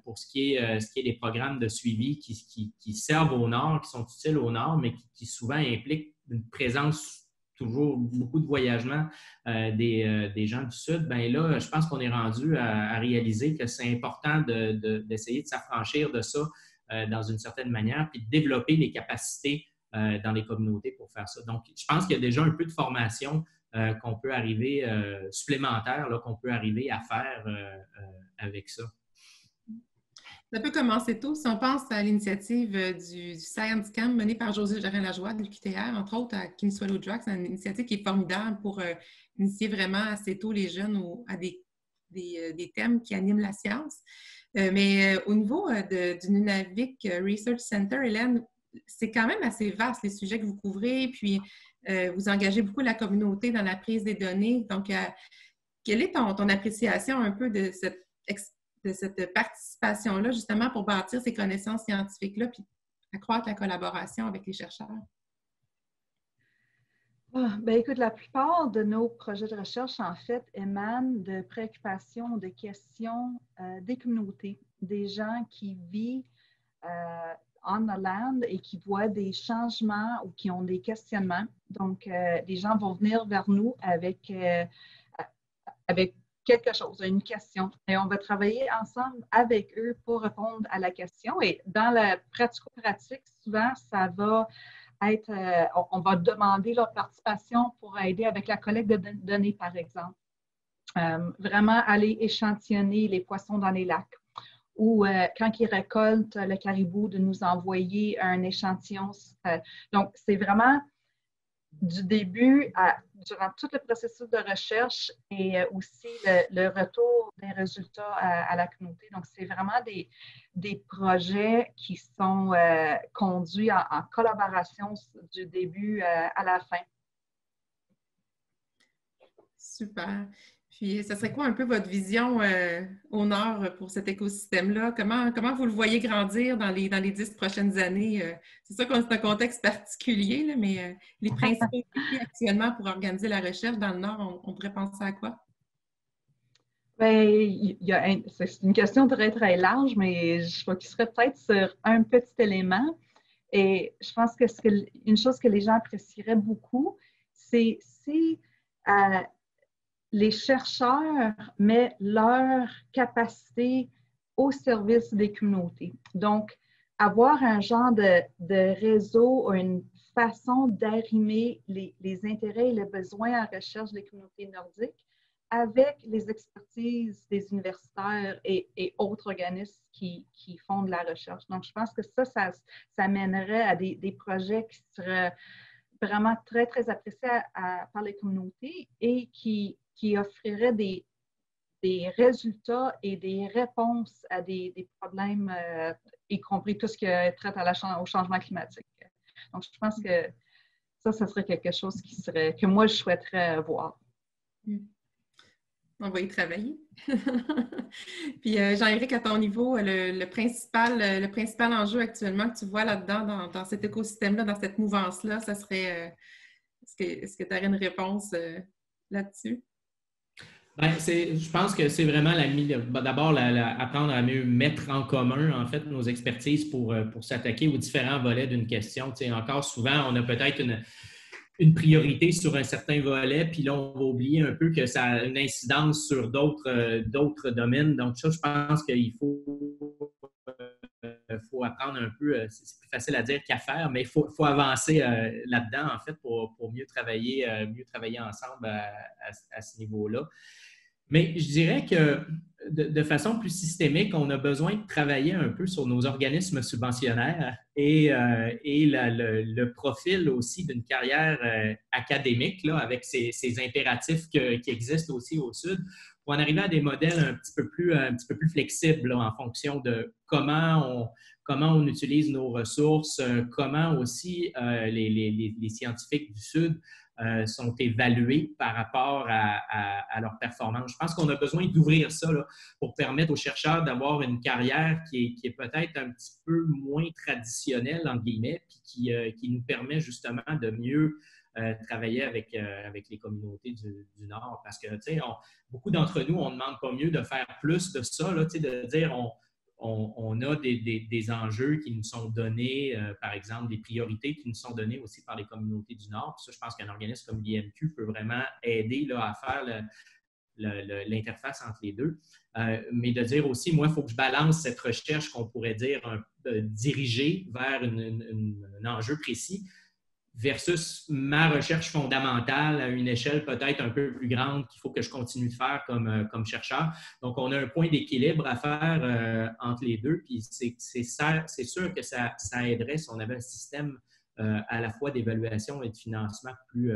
pour ce qui est des programmes de suivi qui servent au Nord, qui sont utiles au Nord, mais qui souvent impliquent une présence toujours beaucoup de voyagement des gens du Sud. Bien là, je pense qu'on est rendu à réaliser que c'est important d'essayer de s'affranchir de ça dans une certaine manière, puis de développer les capacités dans les communautés pour faire ça. Donc, je pense qu'il y a déjà un peu de formation qu'on peut arriver, supplémentaire, qu'on peut arriver à faire avec ça. Ça peut commencer tôt. Si on pense à l'initiative du Science Camp menée par José Jorin-Lajoie de l'UQTR, entre autres à King Swallow Drug, c'est une initiative qui est formidable pour initier vraiment assez tôt les jeunes à des thèmes qui animent la science. Mais au niveau du Nunavik Research Center, Hélène, c'est quand même assez vaste les sujets que vous couvrez, puis vous engagez beaucoup la communauté dans la prise des données. Donc, quelle est ton appréciation un peu de cette participation-là, justement, pour bâtir ces connaissances scientifiques-là, puis accroître la collaboration avec les chercheurs? Ben, écoute, la plupart de nos projets de recherche, en fait, émanent de préoccupations, de questions des communautés, des gens qui vivent on the land et qui voient des changements ou qui ont des questionnements. Donc, les gens vont venir vers nous avec quelque chose, une question. Et on va travailler ensemble avec eux pour répondre à la question. Et dans la pratico-pratique, souvent, ça va être, on va demander leur participation pour aider avec la collecte de données, par exemple. Vraiment aller échantillonner les poissons dans les lacs. Ou quand ils récoltent le caribou, de nous envoyer un échantillon. Donc, c'est vraiment du début durant tout le processus de recherche et aussi le retour des résultats à la communauté. Donc, c'est vraiment des projets qui sont conduits en collaboration du début à la fin. Super. Puis, ça serait quoi un peu votre vision au Nord pour cet écosystème-là? Comment vous le voyez grandir dans les 10 prochaines années? C'est sûr qu'on est un contexte particulier, là, mais les principaux défis actuellement pour organiser la recherche dans le Nord, on pourrait penser à quoi? Bien, c'est une question très, très large, mais je focuserais peut-être sur un petit élément. Et je pense que une chose que les gens apprécieraient beaucoup, c'est si les chercheurs mettent leur capacité au service des communautés. Donc, avoir un genre de réseau ou une façon d'arrimer les intérêts et les besoins en recherche des communautés nordiques avec les expertises des universitaires et autres organismes qui font de la recherche. Donc, je pense que ça mènerait à des projets qui seraient vraiment très, très appréciés par les communautés et qui offrirait des résultats et des réponses à des problèmes, y compris tout ce qui traite au changement climatique. Donc, je pense que ça serait quelque chose que moi, je souhaiterais voir. On va y travailler. Puis, Jean-Éric, à ton niveau, le principal enjeu actuellement que tu vois là-dedans, dans cet écosystème-là, dans cette mouvance-là, ça serait... Est-ce que tu aurais une réponse là-dessus? Bien, je pense que c'est vraiment d'abord apprendre à mieux mettre en commun, en fait, nos expertises pour s'attaquer aux différents volets d'une question. Tu sais, encore souvent, on a peut-être une priorité sur un certain volet, puis là, on va oublier un peu que ça a une incidence sur d'autres domaines. Donc, ça, je pense qu'il faut apprendre un peu, c'est plus facile à dire qu'à faire, mais il faut avancer là-dedans, en fait, pour mieux travailler ensemble à ce niveau-là. Mais je dirais que de façon plus systémique, on a besoin de travailler un peu sur nos organismes subventionnaires et le profil aussi d'une carrière académique là, avec ces impératifs qui existent aussi au Sud pour en arriver à des modèles un petit peu plus flexibles là, en fonction de comment on utilise nos ressources, comment aussi les scientifiques du Sud sont évalués par rapport à leur performance. Je pense qu'on a besoin d'ouvrir ça là, pour permettre aux chercheurs d'avoir une carrière qui est peut-être un petit peu moins traditionnelle, entre guillemets, puis qui nous permet justement de mieux travailler avec les communautés du Nord. Parce que, tu sais, beaucoup d'entre nous, on ne demande pas mieux de faire plus de ça, là, tu sais, de dire on a des enjeux qui nous sont donnés, par exemple, des priorités qui nous sont données aussi par les communautés du Nord. Puis ça, je pense qu'un organisme comme l'IMQ peut vraiment aider là, à faire l'interface entre les deux. Mais de dire aussi, moi, il faut que je balance cette recherche qu'on pourrait dire dirigée vers un enjeu précis versus ma recherche fondamentale à une échelle peut-être un peu plus grande qu'il faut que je continue de faire comme chercheur. Donc, on a un point d'équilibre à faire entre les deux. Puis, c'est sûr que ça aiderait si on avait un système à la fois d'évaluation et de financement plus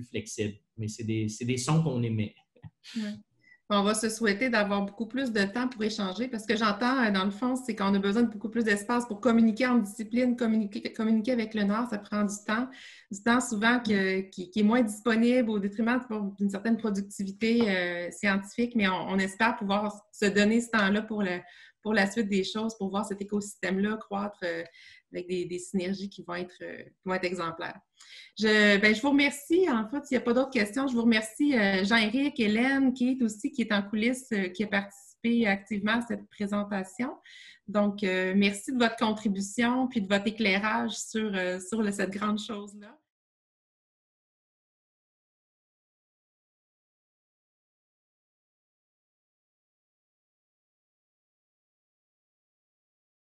flexible. Mais c'est des sons qu'on émet. Ouais. On va se souhaiter d'avoir beaucoup plus de temps pour échanger parce que j'entends, dans le fond, c'est qu'on a besoin de beaucoup plus d'espace pour communiquer en discipline, communiquer avec le Nord, ça prend du temps souvent qui est moins disponible au détriment d'une certaine productivité scientifique, mais on espère pouvoir se donner ce temps-là pour la suite des choses, pour voir cet écosystème-là croître avec des synergies qui vont être exemplaires. Je vous remercie. En fait, s'il n'y a pas d'autres questions, je vous remercie Jean-Éric, Hélène, Kate aussi, qui est en coulisses, qui a participé activement à cette présentation. Donc, merci de votre contribution puis de votre éclairage sur cette grande chose-là.